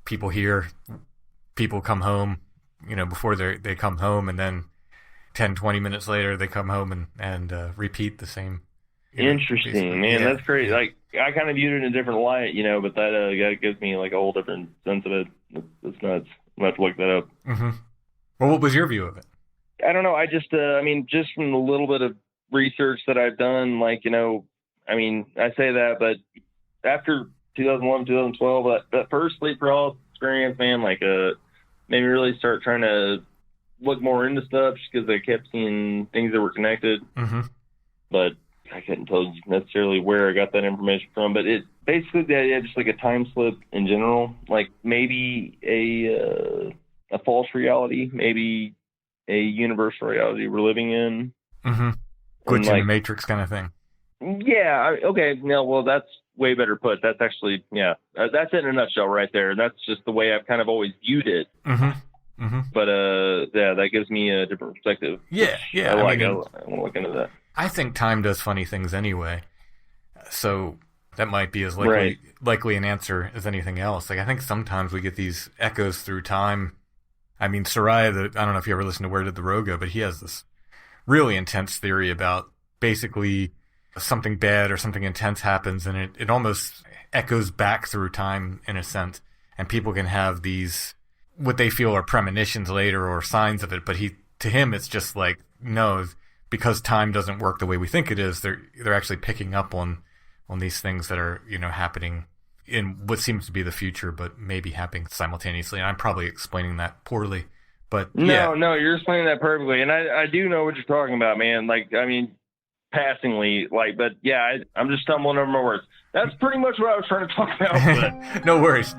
people hear, people come home, before they come home, and then 10, 20 minutes later they come home and repeat the same. Interesting, man. That's great. Like, I kind of viewed it in a different light, but that gives me like a whole different sense of it. It's nuts. I'm gonna have to look that up. Well, what was your view of it? I don't know. I just, just from the little bit of research that I've done, like, I say that, but after 2011, 2012, that first sleep paralysis experience, man, like, made me really start trying to look more into stuff just because I kept seeing things that were connected. But I couldn't tell you necessarily where I got that information from. But it basically the idea, just like a time slip in general, like maybe a false reality, maybe a universal reality we're living in. Glitch in the Matrix kind of thing. Yeah. Okay. No. Well, that's way better put. That's actually, that's it in a nutshell right there. That's just the way I've kind of always viewed it. But that gives me a different perspective. Yeah. I want to look into that. I think time does funny things anyway, so that might be as likely an answer as anything else. Like, I think sometimes we get these echoes through time. I mean, Soraya, I don't know if you ever listened to Where Did the Row Go, but he has this really intense theory about basically something bad or something intense happens, and it almost echoes back through time in a sense, and people can have these what they feel are premonitions later or signs of it, but to him it's just like, no, because time doesn't work the way we think it is, they're actually picking up on these things that are happening in what seems to be the future, but maybe happening simultaneously. And I'm probably explaining that poorly, but no, you're explaining that perfectly, and I do know what you're talking about, man. Like, I mean, passingly, like, but yeah, I'm just stumbling over my words. That's pretty much what I was trying to talk about. But no worries.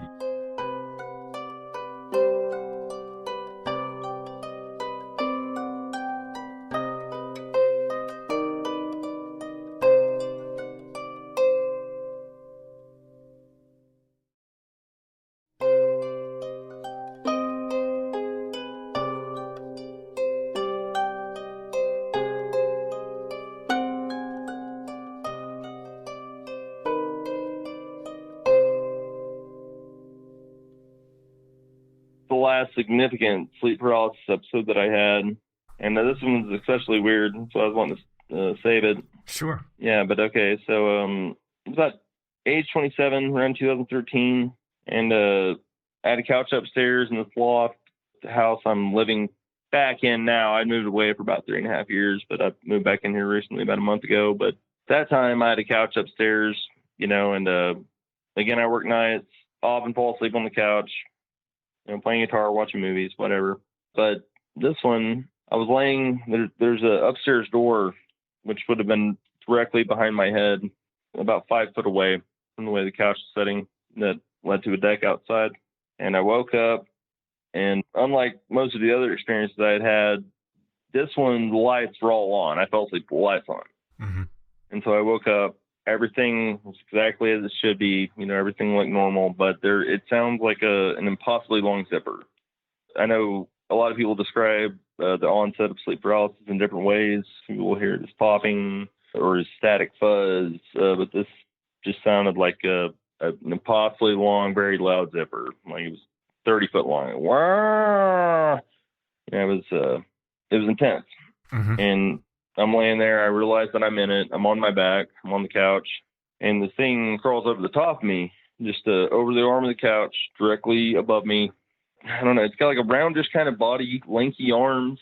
last significant sleep paralysis episode that I had. And this one was especially weird, so I was wanting to save it. Sure. Yeah, but okay. So it was about age 27, around 2013. And I had a couch upstairs in this loft house I'm living back in now. I moved away for about 3.5 years, but I moved back in here recently, about a month ago. But that time I had a couch upstairs, and again, I work nights, often fall asleep on the couch, playing guitar, watching movies, whatever. But this one, I was laying, there's a upstairs door, which would have been directly behind my head, about 5 foot away from the way the couch is sitting, that led to a deck outside. And I woke up, and unlike most of the other experiences I had, this one, the lights were all on. I fell asleep with the lights on. Mm-hmm. And so I woke up, everything was exactly as it should be, everything looked normal, but it sounds like an impossibly long zipper. I know a lot of people describe the onset of sleep paralysis in different ways. People will hear it as popping or as static fuzz, but this just sounded like an impossibly long, very loud zipper. Like it was 30 foot long. Wow! It was intense. Mm-hmm. And I'm laying there. I realize that I'm in it. I'm on my back. I'm on the couch. And the thing crawls over the top of me, just over the arm of the couch, directly above me. I don't know. It's got like a roundish kind of body, lanky arms,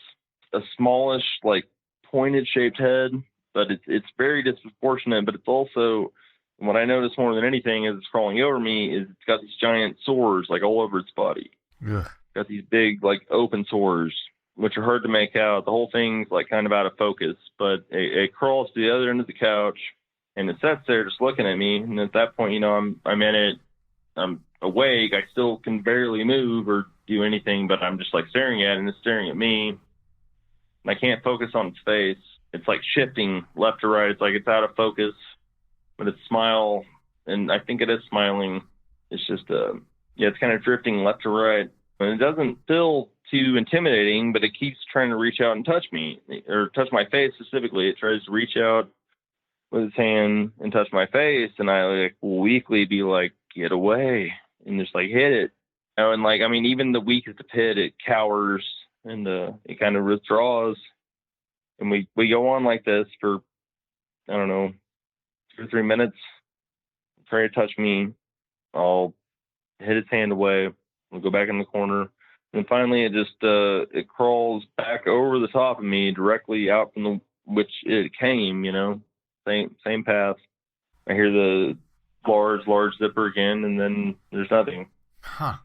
a smallish, like pointed shaped head. But it's very disproportionate. But it's also, what I noticed more than anything as it's crawling over me is it's got these giant sores like all over its body. Ugh. Got these big like open sores, which are hard to make out. The whole thing's like kind of out of focus, but it crawls to the other end of the couch and it sits there just looking at me. And at that point, I'm in it. I'm awake. I still can barely move or do anything, but I'm just like staring at it and it's staring at me. And I can't focus on its face. It's like shifting left to right. It's like it's out of focus, but its smile, and I think it is smiling. It's just, it's kind of drifting left to right. And it doesn't feel too intimidating, but it keeps trying to reach out and touch me, or touch my face specifically. It tries to reach out with its hand and touch my face, and I like weakly be like, get away, and just like hit it. And like, I mean, even the weakest of hit, it cowers and it kind of withdraws. And we go on like this for, I don't know, 2 or 3 minutes. Try to touch me. I'll hit its hand away. We'll go back in the corner. And finally, it just it crawls back over the top of me, directly out from which it came. Same path. I hear the large zipper again, and then there's nothing. Huh.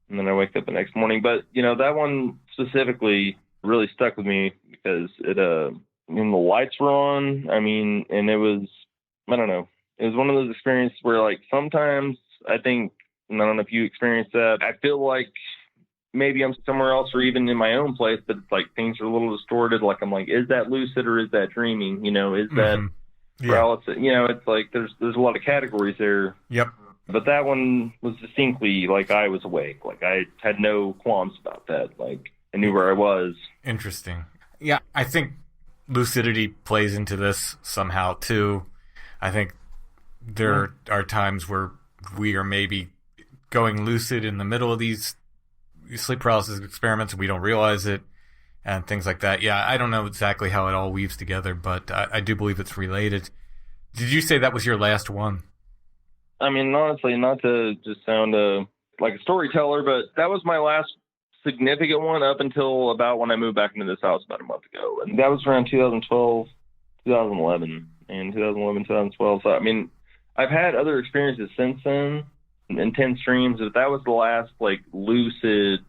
And then I wake up the next morning. But that one specifically really stuck with me because the lights were on. I mean, and it was, I don't know. It was one of those experiences where like sometimes I think, and I don't know if you experienced that, I feel like maybe I'm somewhere else or even in my own place, but it's like things are a little distorted. Like I'm like, is that lucid or is that dreaming? Is that paralysis? It's like there's a lot of categories there. Yep. But that one was distinctly like I was awake. Like I had no qualms about that. Like I knew where I was. Interesting. Yeah, I think lucidity plays into this somehow too. I think there are times where we are maybe going lucid in the middle of these sleep paralysis experiments and we don't realize it and things like that. Yeah, I don't know exactly how it all weaves together, but I do believe it's related. Did you say that was your last one? I mean, honestly, not to just sound like a storyteller, but that was my last significant one up until about when I moved back into this house about a month ago. And that was around 2012, 2011, and 2011, 2012. So, I mean, I've had other experiences since then, intense dreams, but that was the last, like, lucid,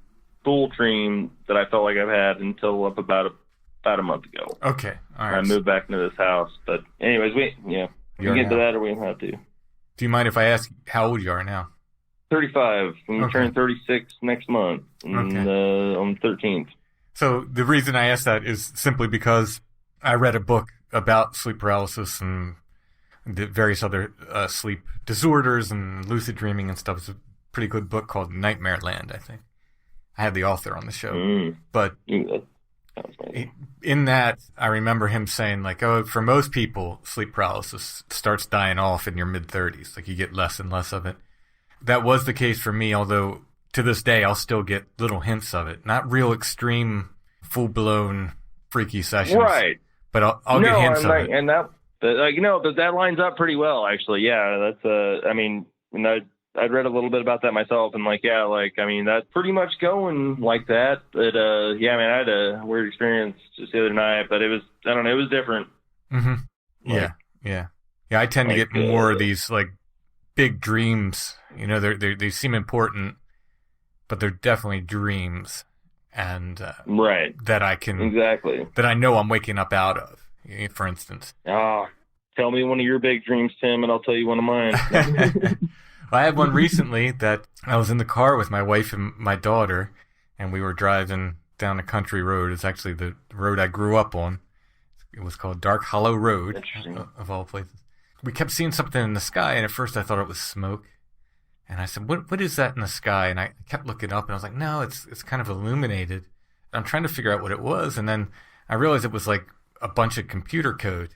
full dream that I felt like I've had until up about a month ago. Okay. All right. I moved back into this house. But anyways, we can get into that or we don't have to. Do you mind if I ask how old you are now? 35. I'm going to turn 36 next month on the 13th. So the reason I asked that is simply because I read a book about sleep paralysis and the various other sleep disorders and lucid dreaming and stuff. It's a pretty good book called Nightmare Land, I think. I had the author on the show. But in that, I remember him saying, like, for most people, sleep paralysis starts dying off in your mid-30s. Like, you get less and less of it. That was the case for me, although to this day, I'll still get little hints of it. Not real extreme, full-blown, freaky sessions. Right. But I'll get hints of it. And that lines up pretty well, actually. Yeah, that's, I mean, I'd read a little bit about that myself, and that's pretty much going like that. But yeah, I mean, I had a weird experience just the other night, but it was different. Mm-hmm. Yeah. I tend to get more of these like big dreams. You know, they seem important, but they're definitely dreams, and right, that I can that I know I'm waking up out of. For instance. Tell me one of your big dreams, Tim, and I'll tell you one of mine. I had one recently that I was in the car with my wife and my daughter, and we were driving down a country road. It's actually the road I grew up on. It was called Dark Hollow Road, of all places. We kept seeing something in the sky, and at first I thought it was smoke. And I said, what is that in the sky? And I kept looking up, and I was like, no, it's kind of illuminated. And I'm trying to figure out what it was, and then I realized it was like a bunch of computer code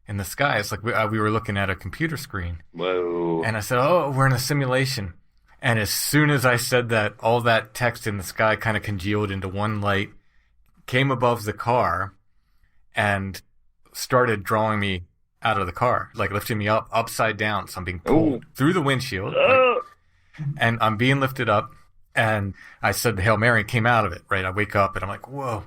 in the sky. It's like we were looking at a computer screen. Whoa. And I said, oh, we're in a simulation. And as soon as I said that, all that text in the sky kind of congealed into one light, came above the car, and started drawing me out of the car, like lifting me up upside down. So I'm being pulled through the windshield, and I'm being lifted up. And I said the Hail Mary, came out of it, right? I wake up and I'm like, whoa.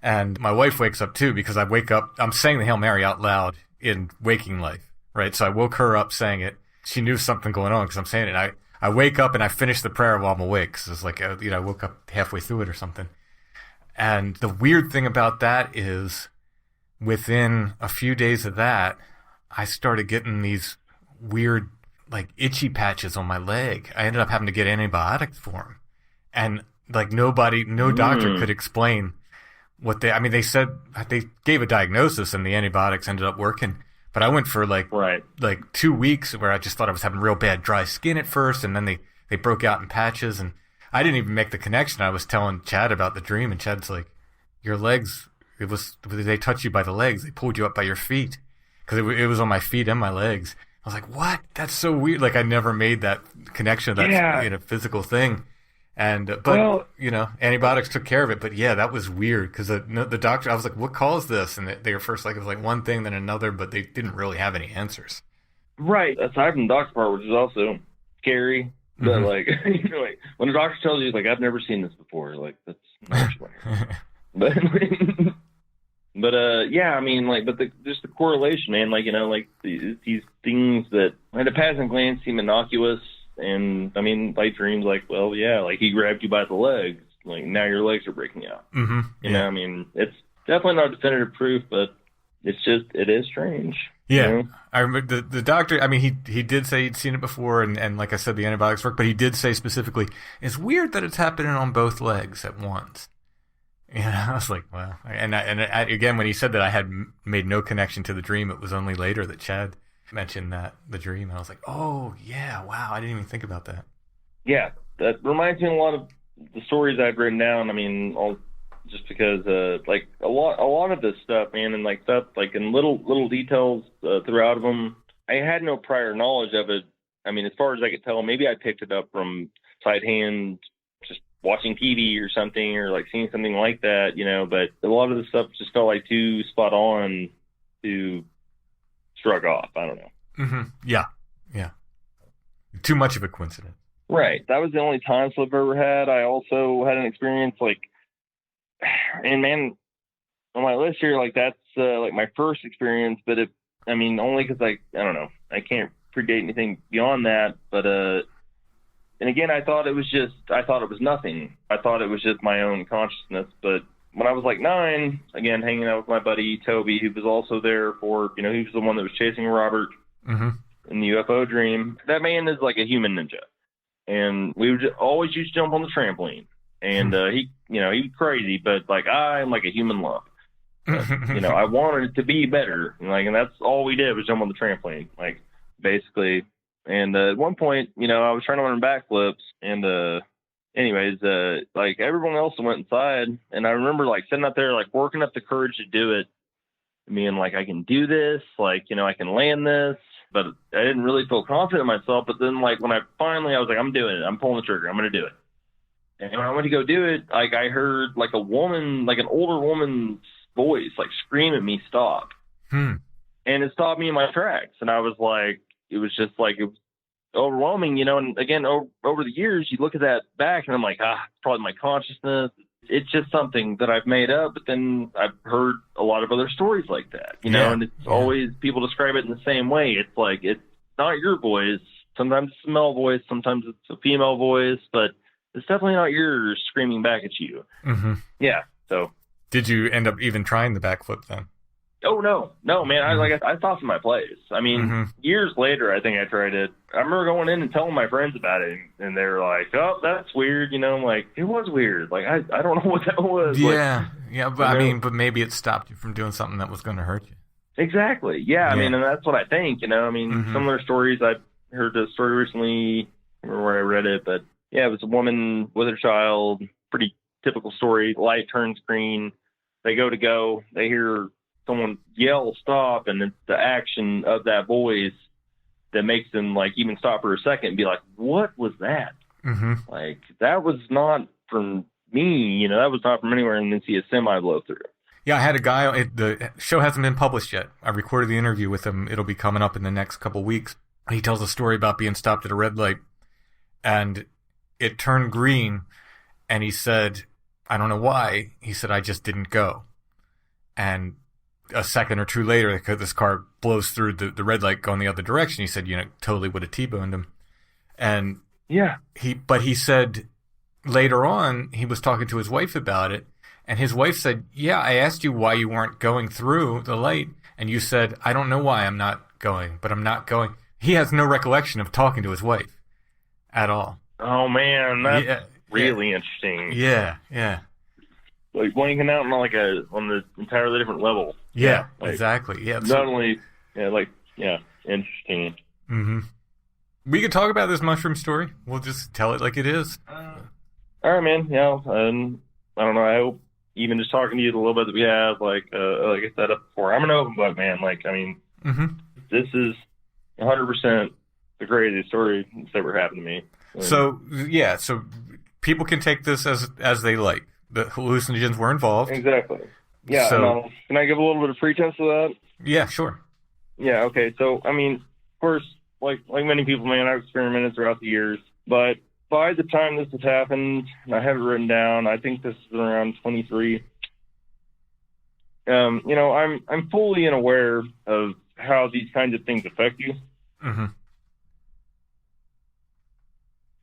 And my wife wakes up too, because I wake up, I'm saying the Hail Mary out loud in waking life, right? So I woke her up saying it. She knew something going on because I'm saying it. I wake up and I finish the prayer while I'm awake. So it's like, I woke up halfway through it or something. And the weird thing about that is within a few days of that, I started getting these weird, like, itchy patches on my leg. I ended up having to get antibiotics for them. And, like, no doctor could explain what they said, they gave a diagnosis and the antibiotics ended up working. But I went for like 2 weeks where I just thought I was having real bad dry skin at first, and then they broke out in patches, and I didn't even make the connection. I was telling Chad about the dream, and Chad's like, your legs, they touched you by the legs, they pulled you up by your feet, because it was on my feet and my legs. I was like, what? That's so weird. Like, I never made that connection. That's physical thing. And antibiotics took care of it. But yeah, that was weird because the doctor, I was like, what caused this? And they were first like, it was like one thing, then another, but they didn't really have any answers. Right. Aside from the doctor part, which is also scary. But like, when the doctor tells you, like, I've never seen this before, like, that's not what you want. But yeah, I mean, like, but just the correlation, man, like, like these things that at a passing glance seem innocuous. And I mean, light dreams, like, well, yeah, like he grabbed you by the legs, like now your legs are breaking out. You know, I mean, it's definitely not definitive proof, but it is strange. Yeah, you know? I remember the doctor. I mean, he did say he'd seen it before, and like I said, the antibiotics work. But he did say specifically, it's weird that it's happening on both legs at once. I was like, wow. And again, when he said that I had made no connection to the dream, it was only later that Chad mentioned the dream, and I was like, oh yeah, wow, I didn't even think about that. Yeah, that reminds me a lot of the stories I've written down. I mean, just because like a lot of this stuff, man, and like stuff like in little details throughout of them, I had no prior knowledge of it. I mean, as far as I could tell, maybe I picked it up from side hand, just watching TV or something, or like seeing something like that, but a lot of the stuff just felt like too spot on to shrug off. I don't know. Yeah. Too much of a coincidence. Right. That was the only time slip I've ever had. I also had an experience and man, on my list here, like that's like my first experience, but only because I don't know, I can't predate anything beyond that. But and again, I thought it was nothing. I thought it was just my own consciousness, but when I was like 9, again, hanging out with my buddy Toby, who was also there for, he was the one that was chasing Robert in the UFO dream. That man is like a human ninja. And we would always used to jump on the trampoline. And he was crazy, but like I'm like a human lump. But, I wanted it to be better. And that's all we did was jump on the trampoline, like basically. And at one point, I was trying to learn backflips, and anyways, like everyone else went inside, and I remember like sitting up there, like working up the courage to do it. I mean, like I can do this, like, I can land this, but I didn't really feel confident in myself. But then like when I was like, I'm doing it, I'm pulling the trigger, I'm going to do it. And when I went to go do it, like I heard like a woman, like an older woman's voice, like scream at me, stop. Hmm. And it stopped me in my tracks. And I was like, it was just like, it was overwhelming, you know. And again, over the years, you look at that back and I'm like, it's probably my consciousness. It's just something that I've made up. But then I've heard a lot of other stories like that, you know, and it's always, people describe it in the same way. It's like, it's not your voice. Sometimes it's a male voice, sometimes it's a female voice, but it's definitely not yours screaming back at you. Mm-hmm. Yeah. So. Did you end up even trying the backflip then? Oh, no, man. I thought in my place. I mean, years later, I think I tried it. I remember going in and telling my friends about it, and they were like, "Oh, that's weird." You know, I'm like, it was weird. Like, I don't know what that was. Yeah, but I mean, but maybe it stopped you from doing something that was going to hurt you. Exactly. Yeah, I mean, and that's what I think. You know, I mean, similar stories. I heard a story recently. I don't remember where I read it, but yeah, it was a woman with her child. Pretty typical story. Light turns green. They go. They hear someone yell stop, and it's the action of that voice that makes them like even stop for a second and be like, what was that? Like, that was not from me, you know, that was not from anywhere. And then see a semi blow through. Yeah, I had a guy, the show hasn't been published yet. I recorded the interview with him. It'll be coming up in the next couple weeks. He tells a story about being stopped at a red light, and it turned green, and he said, I don't know why. He said, I just didn't go. And a second or two later, this car blows through the red light going the other direction. He said, you know, totally would have T-boned him. And he said later on, he was talking to his wife about it, and his wife said, yeah, I asked you why you weren't going through the light, and you said, I don't know why I'm not going, but I'm not going. He has no recollection of talking to his wife at all. Oh, man, that's really interesting. Yeah. Like pointing out on the entirely different level. Yeah, like, exactly. Yeah. Not only, interesting. We could talk about this mushroom story. We'll just tell it like it is. All right, man. Yeah. I don't know. I hope even just talking to you the little bit that we have, like I said up before, I'm an open book, man. Like, I mean, this is 100% the greatest story that's ever happened to me. So people can take this as they like. The hallucinogens were involved. Exactly. Yeah. So, can I give a little bit of pretense to that? Yeah, sure. Yeah. Okay. So, I mean, of course, like many people, man, I've experimented throughout the years, but by the time this has happened, and I have it written down, I think this is around 23. You know, I'm fully unaware of how these kinds of things affect you.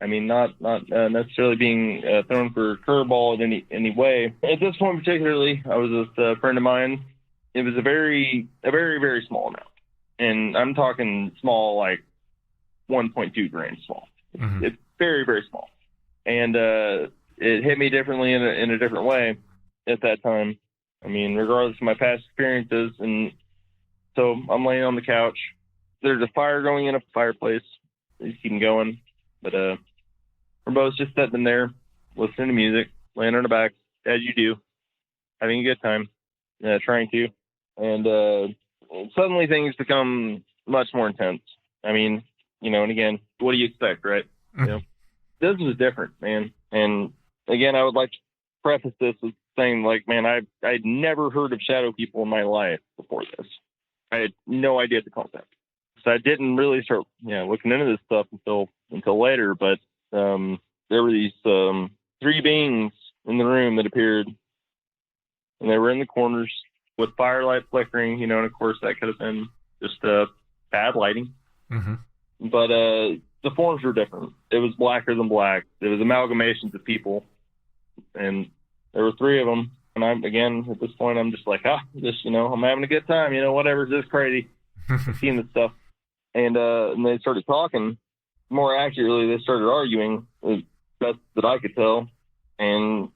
I mean, not necessarily being thrown for a curveball in any way. At this point particularly, I was with a friend of mine. It was a very, very small amount. And I'm talking small, like 1.2 grams small. It's very, very small. And it hit me differently in a different way at that time. I mean, regardless of my past experiences. And so I'm laying on the couch. There's a fire going in a fireplace. Just keep going. But we're both just sitting there, listening to music, laying on our backs, as you do, having a good time, trying to. And suddenly things become much more intense. I mean, you know, and again, what do you expect, right? You know, this was different, man. And again, I would like to preface this with saying, like, man, I'd never heard of shadow people in my life before this. I had no idea the concept. So I didn't really start, looking into this stuff until later. But there were these three beings in the room that appeared, and they were in the corners with firelight flickering, you know, and of course that could have been just bad lighting. But the forms were different. It was blacker than black. It was amalgamations of people, and there were three of them. And I'm, again, at this point, I'm just like, just, you know, I'm having a good time, you know, whatever, this crazy, seeing this stuff. And they started talking. More accurately, they started arguing, as best that I could tell. And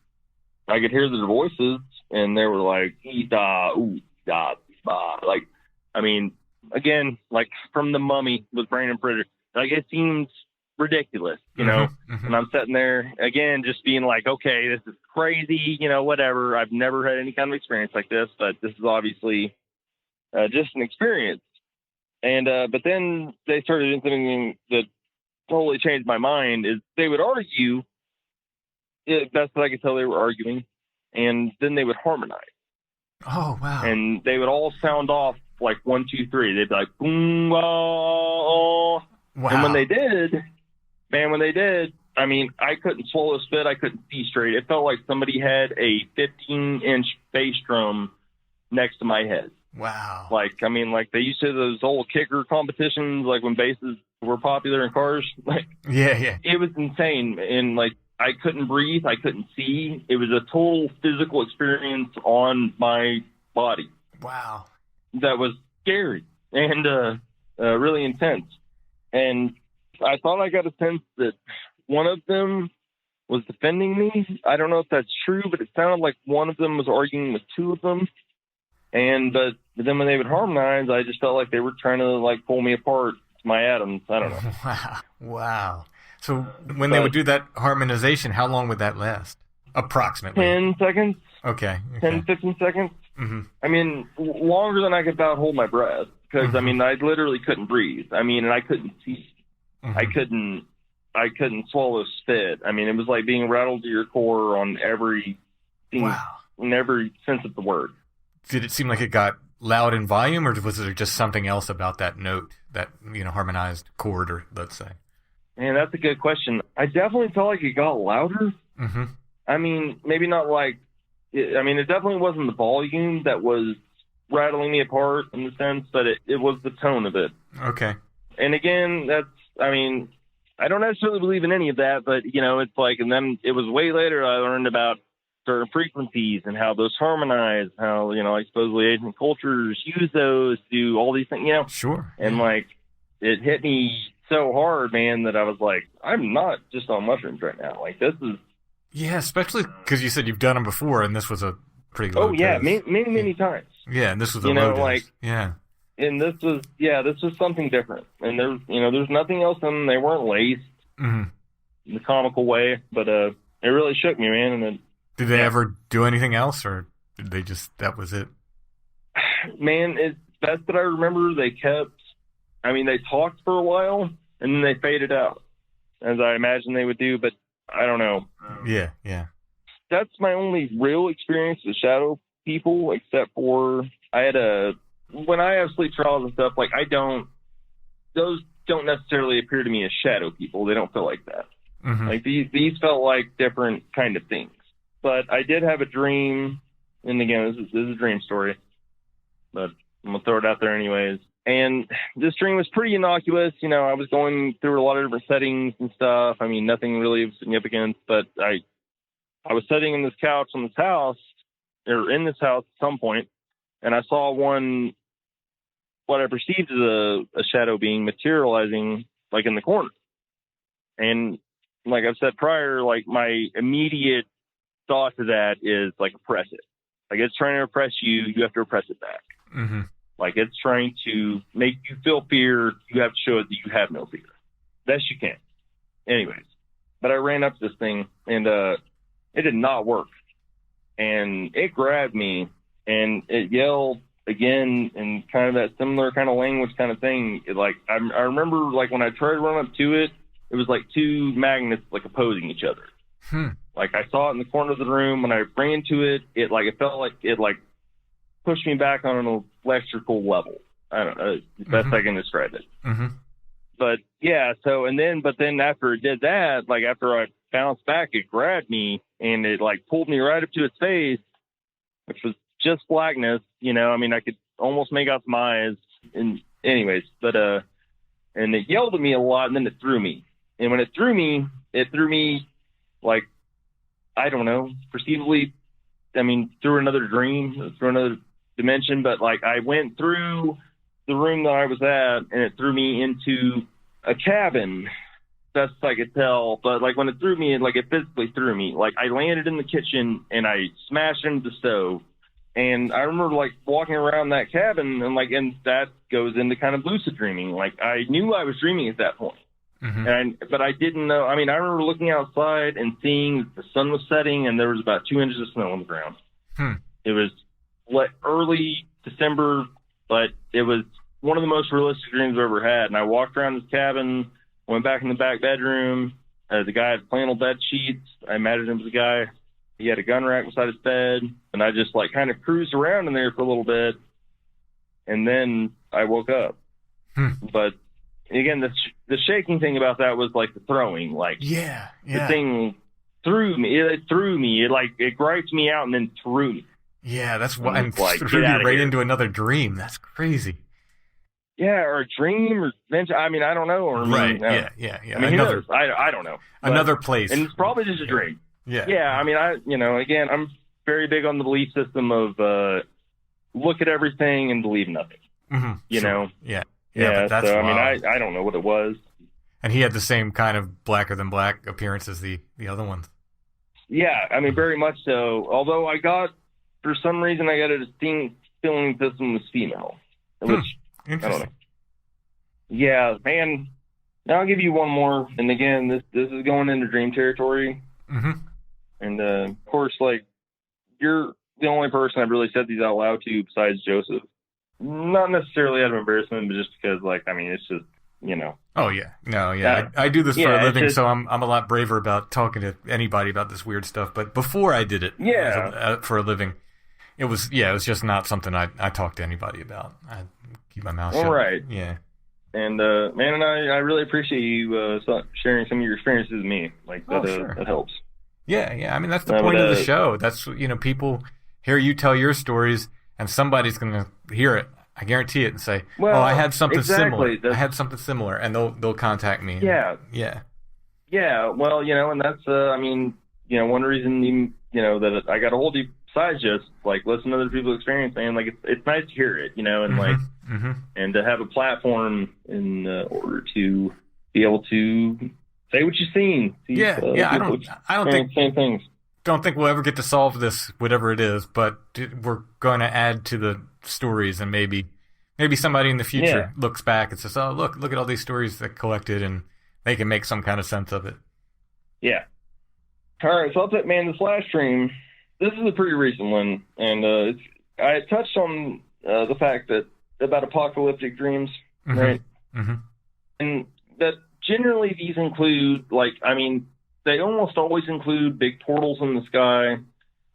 I could hear their voices, and they were like, da, ooh, da, ba. Like, I mean, again, like from The Mummy with Brandon Fraser. Like, it seems ridiculous, you know? And I'm sitting there, again, just being like, okay, this is crazy, you know, whatever. I've never had any kind of experience like this, but this is obviously just an experience. And but then they started doing something that totally changed my mind, is they would argue best that I could tell, they were arguing, and then they would harmonize. Oh, wow. And they would all sound off like 1, 2, 3. They'd be like boom, oh. Wow. And when they did, I mean, I couldn't swallow spit. I couldn't see straight. It felt like somebody had a 15-inch bass drum next to my head. Wow. Like, I mean, like they used to those old kicker competitions, like when basses were popular in cars. Like, yeah. it was insane. And like, I couldn't breathe. I couldn't see. It was a total physical experience on my body. Wow. That was scary and really intense. And I thought I got a sense that one of them was defending me. I don't know if that's true, but it sounded like one of them was arguing with two of them. But then when they would harmonize, I just felt like they were trying to like pull me apart to my atoms. I don't know. Wow. So when they would do that harmonization, how long would that last? Approximately. 10 seconds. Okay. 10, 15 seconds. Mm-hmm. I mean, longer than I could about hold my breath because, Mm-hmm. I mean, I literally couldn't breathe. I mean, and I couldn't see. Mm-hmm. I couldn't swallow spit. I mean, it was like being rattled to your core on every in every sense of the word. Did it seem like it got loud in volume, or was there just something else about that note, that, harmonized chord, or let's say? Man, that's a good question. I definitely felt like it got louder. Mm-hmm. I mean, maybe not like, it definitely wasn't the volume that was rattling me apart in the sense, but it was the tone of it. Okay. And again, I don't necessarily believe in any of that, but, it's like, and then it was way later I learned about certain frequencies and how those harmonize, how, like supposedly ancient cultures use those to do all these things, Sure. And like, it hit me so hard, man, that I was like, I'm not just on mushrooms right now. Like, this is... Yeah, especially because you said you've done them before, and this was a pretty low Oh, yeah, dose. many times. Yeah, and this was a low dose. Like... Yeah. And this was something different. And there's nothing else in them. They weren't laced in the comical way, but it really shook me, man. And did they ever do anything else, or did they just, that was it? Man, it's best that I remember they talked for a while, and then they faded out, as I imagine they would do, but I don't know. Yeah. That's my only real experience with shadow people, except for when I have sleep trials and stuff, like those don't necessarily appear to me as shadow people. They don't feel like that. Mm-hmm. Like these felt like different kind of things. But I did have a dream, and again, this is a dream story, but I'm gonna throw it out there anyways. And this dream was pretty innocuous. I was going through a lot of different settings and stuff. I mean, nothing really of significance, but I was sitting in this couch in this house at some point, and I saw what I perceived as a shadow being materializing like in the corner. And like I've said prior, like my immediate thought to that is like oppress it. Like it's trying to oppress you, you have to oppress it back. Mm-hmm. Like it's trying to make you feel fear, you have to show it that you have no fear. Best you can. Anyways, but I ran up to this thing and it did not work. And it grabbed me and it yelled again in kind of that similar kind of language kind of thing. I remember like when I tried to run up to it, it was like two magnets like opposing each other. Like I saw it in the corner of the room. When I ran to it, it felt like it pushed me back on an electrical level. I don't know, the best I can describe it. Mm-hmm. But yeah, but then after it did that, like after I bounced back, it grabbed me and it like pulled me right up to its face, which was just blackness. I could almost make out some eyes. And anyways, but and it yelled at me a lot, and then it threw me. And when it threw me like, I don't know, perceivably, through another dream, through another dimension. But like I went through the room that I was at, and it threw me into a cabin, best I could tell. But like when it threw me, it physically threw me. Like I landed in the kitchen and I smashed into the stove. And I remember like walking around that cabin and that goes into kind of lucid dreaming. Like I knew I was dreaming at that point. Mm-hmm. But I didn't know. I remember looking outside and seeing the sun was setting and there was about 2 inches of snow on the ground. It was early December, but it was one of the most realistic dreams I've ever had. And I walked around this cabin, went back in the back bedroom, The guy had flannel bed sheets. I imagined him as a guy. He had a gun rack beside his bed, and I just like kind of cruised around in there for a little bit, and then I woke up. But again, the shaking thing about that was like the throwing, like Yeah. the thing threw me. It threw me. It griped me out and then threw me. Yeah, that's why I'm I'm like, threw get you outta right here. into another dream. That's crazy. Yeah, or a dream, or adventure. I mean, I don't know. Or Right. I mean, Yeah. I mean, Another who knows? I don't know. But- another place. and it's probably just a dream. Yeah. Yeah, I mean, again, I'm very big on the belief system of look at everything and believe nothing. Mm-hmm. You know? Yeah. Yeah, but that's so, wild. I mean, I don't know what it was. And he had the same kind of blacker than black appearance as the other ones. Yeah, I mean, very much so. Although for some reason, I got a distinct feeling this one was female. Which, I don't know. Interesting. Yeah, man. Now I'll give you one more. And again, this is going into dream territory. Mm-hmm. And, of course, like, you're the only person I've really said these out loud to besides Joseph. Not necessarily out of embarrassment, but just because, like, I mean, it's just, you know. Oh yeah, no, yeah. I do this for yeah, a living, just, so I'm a lot braver about talking to anybody about this weird stuff. But before I did it, for a living, it was just not something I talked to anybody about. I keep my mouth shut. All right. Yeah. And man, and I really appreciate you sharing some of your experiences with me. Like that, Sure. that helps. Yeah. I mean, that's the point of the show. That's people hear you tell your stories, and somebody's gonna hear it. I guarantee it and say, well, I had something exactly. similar. I had something similar, and they'll contact me. Yeah. Yeah. Well, and that's I mean, one reason that I got a hold of you besides just like listen to other people's experience, man. Like it's nice to hear it, and Mm-hmm. like Mm-hmm. and to have a platform in order to be able to say what you've seen. I don't think same things. Don't think we'll ever get to solve this, whatever it is, but we're going to add to the stories, and maybe somebody in the future looks back and says, "Oh, look at all these stories that collected," and they can make some kind of sense of it. Yeah. All right, so I'll put, man, this last stream, this is a pretty recent one, and I touched on the fact that about apocalyptic dreams, Mm-hmm. right? Mm-hmm. And that generally these include, like, I mean, they almost always include big portals in the sky.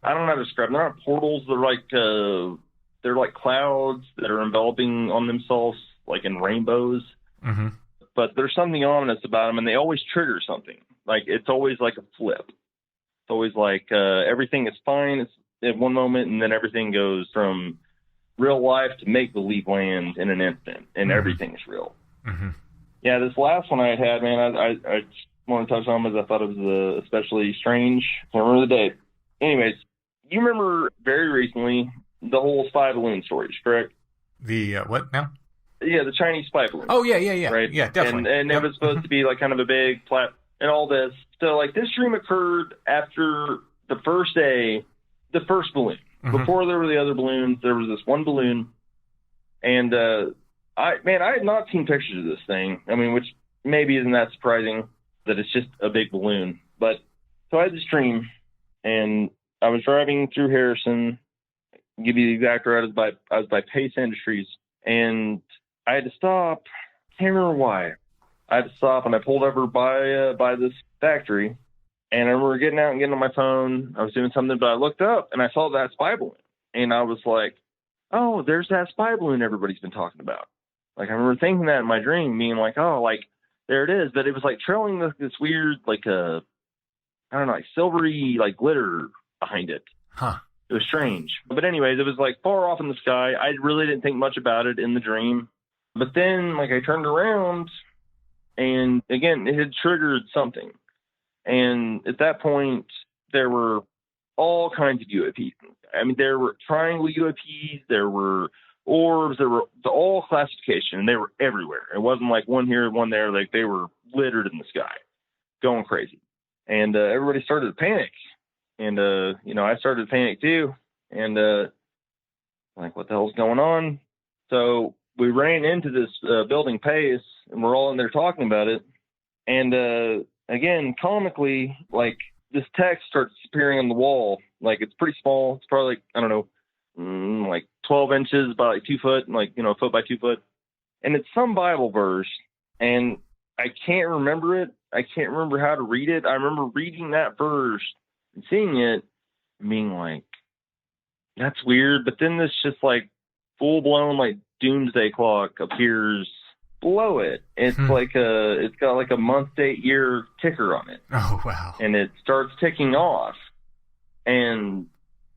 I don't know how to describe them. They're not portals. They're like clouds that are enveloping on themselves, like in rainbows. Mm-hmm. But there's something ominous about them, and they always trigger something. Like, it's always like a flip. It's always like everything is fine at one moment, and then everything goes from real life to make-believe land in an instant, and everything is real. Mm-hmm. Yeah, this last one I had, man, I just want to touch on because I thought it was especially strange. I can't remember the date. Anyways, you remember very recently the whole spy balloon stories, correct? The what now? Yeah, the Chinese spy balloon. Oh, yeah. Right? Yeah, definitely. And it was supposed to be like kind of a big and all this. So like this dream occurred after the first day, the first balloon. Mm-hmm. Before there were the other balloons, there was this one balloon. And I had not seen pictures of this thing. I mean, which maybe isn't that surprising that it's just a big balloon. But so I had this dream, and I was driving through Harrison. I'll give you the exact route. I was by Pace Industries, and I had to stop. Can't remember why. I had to stop, and I pulled over by this factory, and I remember getting out and getting on my phone. I was doing something, but I looked up, and I saw that spy balloon, and I was like, "Oh, there's that spy balloon everybody's been talking about." Like I remember thinking that in my dream, being like, "Oh, like there it is," but it was like trailing this weird, like I don't know, like silvery, like glitter behind it. Huh. It was strange. But anyways, it was like far off in the sky. I really didn't think much about it in the dream. But then like I turned around, and again, it had triggered something. And at that point, there were all kinds of UAPs. I mean, there were triangle UAPs, there were orbs, there were all classification, and they were everywhere. It wasn't like one here, one there. Like they were littered in the sky, going crazy. And everybody started to panic. And, I started to panic too. And like, what the hell's going on? So we ran into this building Pace, and we're all in there talking about it. And again, comically, like this text starts appearing on the wall. Like it's pretty small. It's probably like, I don't know, like 12 inches by like 2 foot, and like, a foot by 2 foot. And it's some Bible verse. And I can't remember it. I can't remember how to read it. I remember reading that first and seeing it and being like, that's weird. But then this just like full blown like doomsday clock appears below it. It's it's got like a month, date, year ticker on it. Oh, wow. And it starts ticking off. And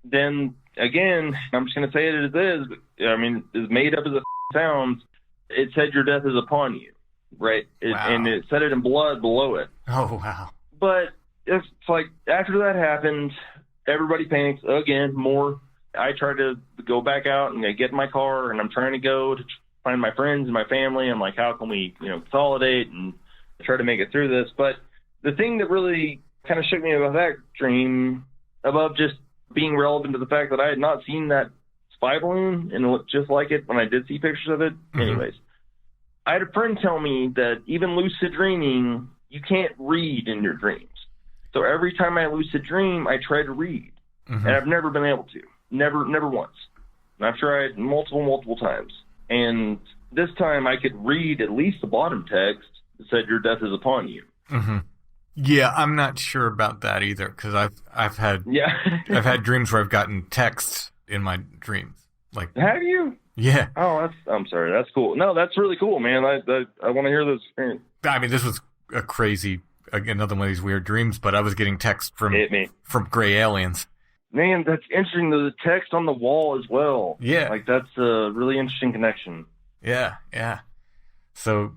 then again, I'm just going to say it as it is. I mean, as made up as it sounds, it said your death is upon you, right? Wow. And it said it in blood below it. Oh, wow. But it's like after that happened, everybody panics again more. I try to go back out and I get in my car and I'm trying to go to find my friends and my family. I'm like, how can we, consolidate and try to make it through this? But the thing that really kind of shook me about that dream, above just being relevant to the fact that I had not seen that spy balloon and it looked just like it when I did see pictures of it. Mm-hmm. Anyways, I had a friend tell me that even lucid dreaming, you can't read in your dreams. So every time I lucid dream, I try to read. Mm-hmm. And I've never been able to. Never once. And I've tried multiple times. And this time I could read at least the bottom text that said, your death is upon you. Mm-hmm. Yeah, I'm not sure about that either, because I've had I've had dreams where I've gotten texts in my dreams. Like, have you? Yeah. Oh, I'm sorry. That's cool. No, that's really cool, man. I want to hear this experience. I mean, this was a crazy, another one of these weird dreams, but I was getting texts from gray aliens. Man, that's interesting. The text on the wall as well. Yeah. Like, that's a really interesting connection. Yeah. So,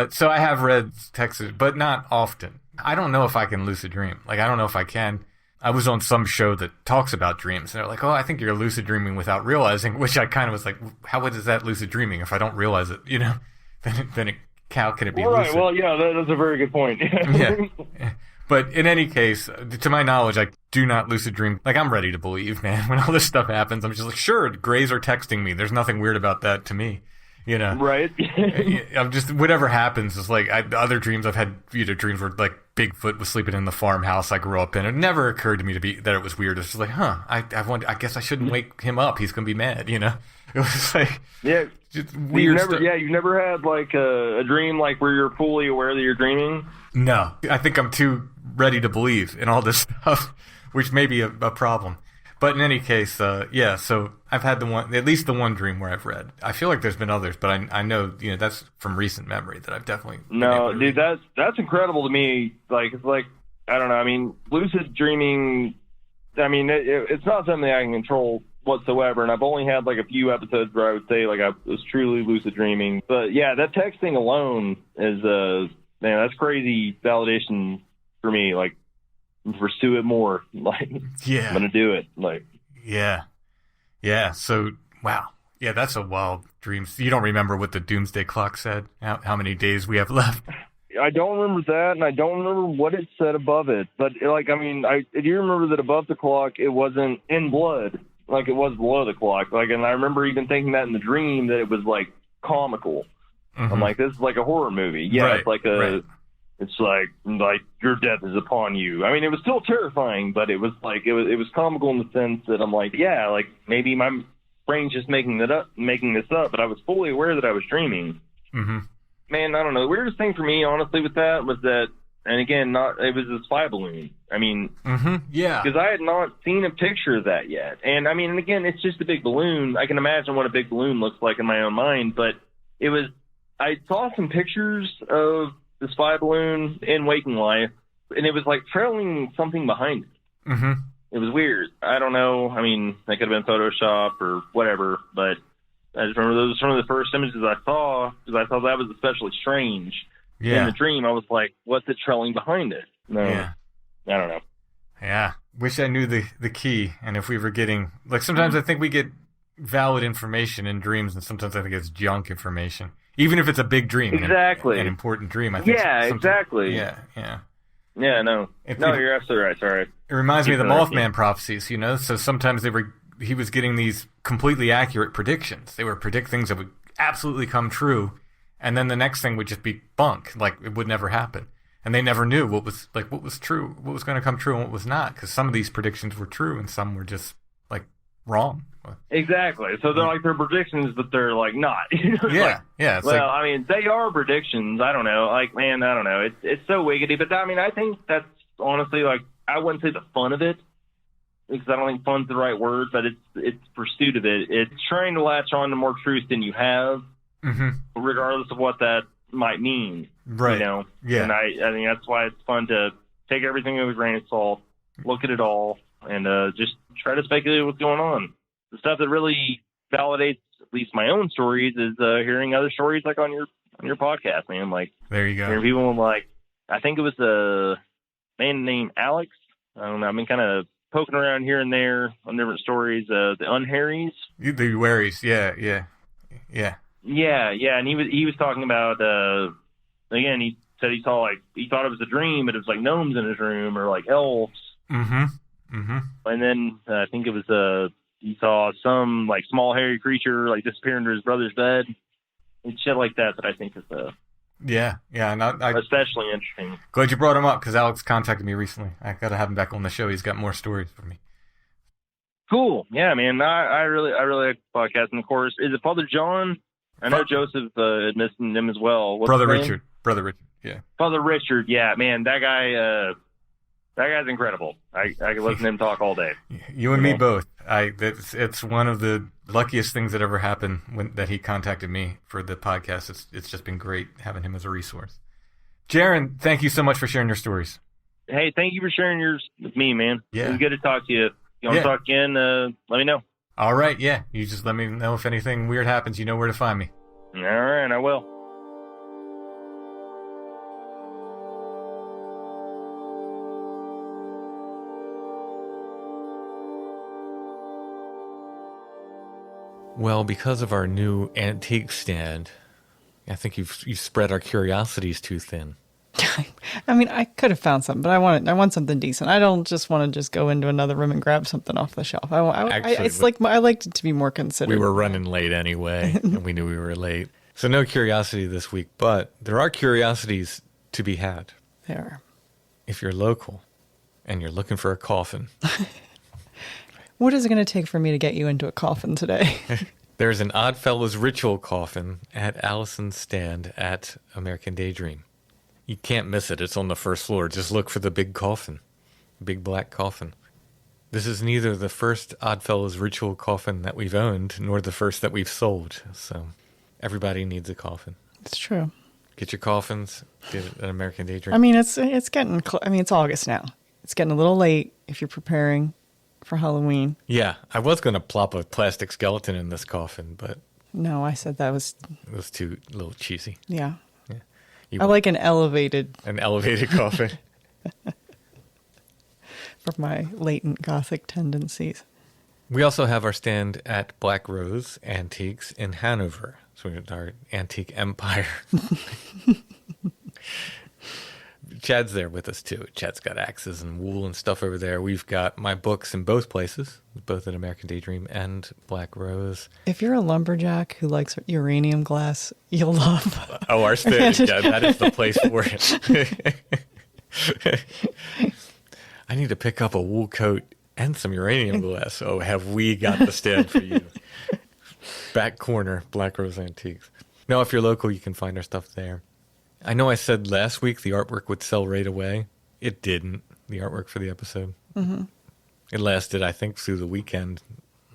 so I have read texts, but not often. I don't know if I can lucid dream. Like, I don't know if I can. I was on some show that talks about dreams, and they're like, oh, I think you're lucid dreaming without realizing, which I kind of was like, how is that lucid dreaming if I don't realize it, Then how can it be lucid? Right, well, yeah, that's a very good point. Yeah. But in any case, to my knowledge, I do not lucid dream. Like, I'm ready to believe, man. When all this stuff happens, I'm just like, sure, Greys are texting me. There's nothing weird about that to me, Right. I'm just, whatever happens is like, other dreams I've had, dreams where like Bigfoot was sleeping in the farmhouse I grew up in. It never occurred to me that it was weird. It's just like, I guess I shouldn't wake him up. He's going to be mad, It was like, just weird stuff. Yeah, you never had like a dream like where you're fully aware that you're dreaming? No, I think I'm too ready to believe in all this stuff, which may be a problem. But in any case, so I've had at least the one dream where I've read. I feel like there's been others, but I know, that's from recent memory that I've definitely... No, dude, that's incredible to me. Like, it's like, I don't know, I mean, lucid dreaming, I mean, it's not something I can control whatsoever, and I've only had like a few episodes where I would say like I was truly lucid dreaming. But yeah, that texting alone is, man, that's crazy validation for me. Like, pursue it more. Like, yeah, I'm gonna do it. Like, yeah. So, wow, yeah, that's a wild dream. You don't remember what the doomsday clock said? How many days we have left? I don't remember that, and I don't remember what it said above it. But like, I mean, I do remember that above the clock it wasn't in blood like it was below the clock. Like, and I remember even thinking that in the dream that it was like comical. Mm-hmm. I'm like, this is like a horror movie. Yeah, right, it's like It's like your death is upon you. I mean, it was still terrifying, but it was like it was comical in the sense that I'm like, yeah, like maybe my brain's just making this up, but I was fully aware that I was dreaming. Mm-hmm. Man, I don't know. The weirdest thing for me, honestly, with that was that, and again, it was a spy balloon. I mean, yeah, because I had not seen a picture of that yet, and I mean, and again, it's just a big balloon. I can imagine what a big balloon looks like in my own mind, but it was. I saw some pictures of the spy balloon in waking life, and it was like trailing something behind it. Mm-hmm. It was weird. I don't know. I mean, that could have been Photoshop or whatever, but I just remember those were some of the first images I saw, because I thought that was especially strange. Yeah. In the dream, I was like, what's it trailing behind it? No, yeah. I don't know. Yeah. Wish I knew the key, and if we were getting, like, sometimes I think we get valid information in dreams, and sometimes I think it's junk information. Even if it's a big dream, exactly, an important dream. I think. Yeah, exactly. Yeah. Yeah, no, you're absolutely right. Sorry. It reminds me of the Mothman prophecies, So sometimes he was getting these completely accurate predictions. They would predict things that would absolutely come true, and then the next thing would just be bunk, like it would never happen. And they never knew what was true, what was going to come true, and what was not, because some of these predictions were true, and some were just like wrong. Exactly. So they're like, they're predictions, but they're like not. Yeah, yeah. It's Well, I mean, they are predictions. I don't know. Like, man, I don't know. It's so wiggity. But I mean, I think that's honestly, like, I wouldn't say the fun of it, because I don't think fun's the right word, but it's pursuit of it. It's trying to latch on to more truth than you have, regardless of what that might mean. Right. You know? Yeah. And I think that's why it's fun to take everything with a grain of salt, look at it all, and just try to speculate what's going on. The stuff that really validates at least my own stories is hearing other stories, like on your podcast, man. Like, there you go. Hearing people like, I think it was a man named Alex. I don't know. I've been kind of poking around here and there on different stories. The Unharries. The Werries, yeah. Yeah. And he was talking about, again, he said he saw, like, he thought it was a dream, but it was like gnomes in his room, or like elves. And then I think it was he saw some like small hairy creature like disappear into his brother's bed and shit like that. That I think is yeah. And I especially interesting. Glad you brought him up, because Alex contacted me recently. I got to have him back on the show. He's got more stories for me. Cool. Yeah, man. I really like the podcast. And of course, is it Father John? I know Joseph had mentioned him as well. What's Brother his name? Brother Richard. Yeah. Father Richard. Yeah, man. That guy's incredible. I could listen to him talk all day. You and me both. It's one of the luckiest things that ever happened that he contacted me for the podcast. It's just been great having him as a resource. Jaron, thank you so much for sharing your stories. Hey, thank you for sharing yours with me, man. Yeah. It was good to talk to you. If you want to talk again, let me know. All right, yeah. You just let me know if anything weird happens. You know where to find me. All right, I will. Well, because of our new antique stand, I think you've spread our curiosities too thin. I mean, I could have found something, but I want something decent. I don't just want to just go into another room and grab something off the shelf. I liked it to be more considered. We were running late anyway, and we knew we were late. So no curiosity this week, but there are curiosities to be had. There. If you're local and you're looking for a coffin. What is it going to take for me to get you into a coffin today? There's an Oddfellows ritual coffin at Allison's stand at American Daydream. You can't miss it. It's on the first floor. Just look for the big coffin, big black coffin. This is neither the first Oddfellows ritual coffin that we've owned, nor the first that we've sold. So everybody needs a coffin. It's true. Get your coffins. Get it at American Daydream. I mean, it's getting. It's August now. It's getting a little late if you're preparing for Halloween. Yeah, I was going to plop a plastic skeleton in this coffin, but no, I said that was. It was too a little cheesy. Yeah. I like an elevated coffin. For my latent Gothic tendencies. We also have our stand at Black Rose Antiques in Hanover. So we have our antique empire. Chad's there with us too. Chad's got axes and wool and stuff over there. We've got my books in both places, both at American Daydream and Black Rose. If you're a lumberjack who likes uranium glass, you'll love. Oh, our stand, yeah, that is the place for it. I need to pick up a wool coat and some uranium glass. Oh, have we got the stand for you? Back corner, Black Rose Antiques. Now, if you're local, you can find our stuff there. I know I said last week the artwork would sell right away. It didn't, the artwork for the episode. Mm-hmm. It lasted, I think, through the weekend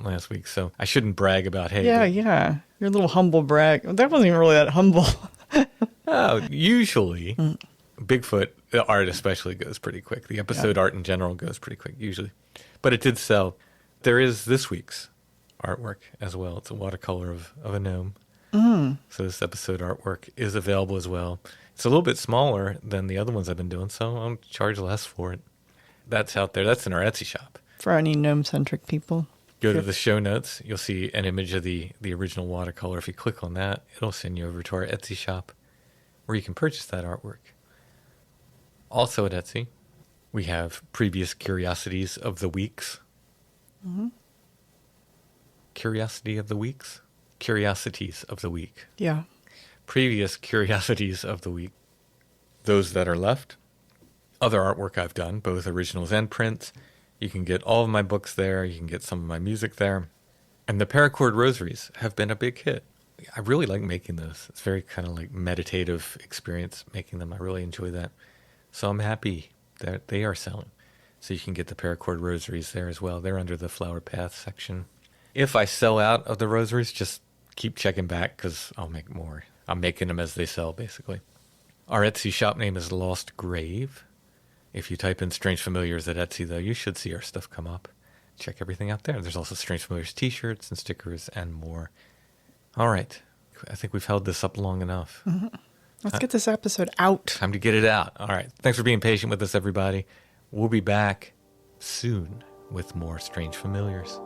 last week, so I shouldn't brag about, hey. Yeah. Your little humble brag. That wasn't even really that humble. Usually, Bigfoot art especially goes pretty quick. The episode art in general goes pretty quick, usually. But it did sell. There is this week's artwork as well. It's a watercolor of a gnome. So this episode artwork is available as well. It's a little bit smaller than the other ones I've been doing, so I'll charge less for it. That's out there. That's in our Etsy shop. For any gnome-centric people. Go to the show notes. You'll see an image of the original watercolor. If you click on that, it'll send you over to our Etsy shop where you can purchase that artwork. Also at Etsy, we have previous Curiosities of the Weeks. Mm-hmm. Curiosity of the Weeks? Curiosities of the Week. Yeah. Previous Curiosities of the Week. Those that are left. Other artwork I've done, both originals and prints. You can get all of my books there. You can get some of my music there. And the paracord rosaries have been a big hit. I really like making those. It's very kind of like meditative experience making them. I really enjoy that. So I'm happy that they are selling. So you can get the paracord rosaries there as well. They're under the Flower Path section. If I sell out of the rosaries, just keep checking back because I'll make more. I'm making them as they sell, basically. Our Etsy shop name is Lost Grave. If you type in Strange Familiars at Etsy, though, you should see our stuff come up. Check everything out there. There's also Strange Familiars t-shirts and stickers and more. All right. I think we've held this up long enough. Mm-hmm. Let's get this episode out. Time to get it out. All right. Thanks for being patient with us, everybody. We'll be back soon with more Strange Familiars.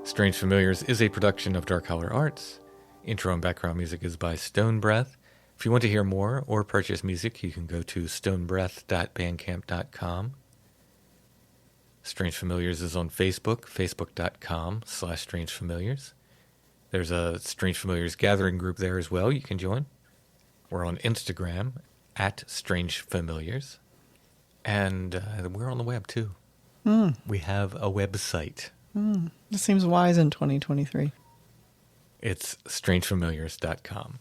Strange Familiars is a production of Dark Holler Arts. Intro and background music is by Stone Breath. If you want to hear more or purchase music, you can go to stonebreath.bandcamp.com. Strange Familiars is on Facebook, facebook.com/strangefamiliars. There's a Strange Familiars gathering group there as well you can join. We're on Instagram @strangefamiliars. And we're on the web too. We have a website. This seems wise in 2023. It's strangefamiliars.com.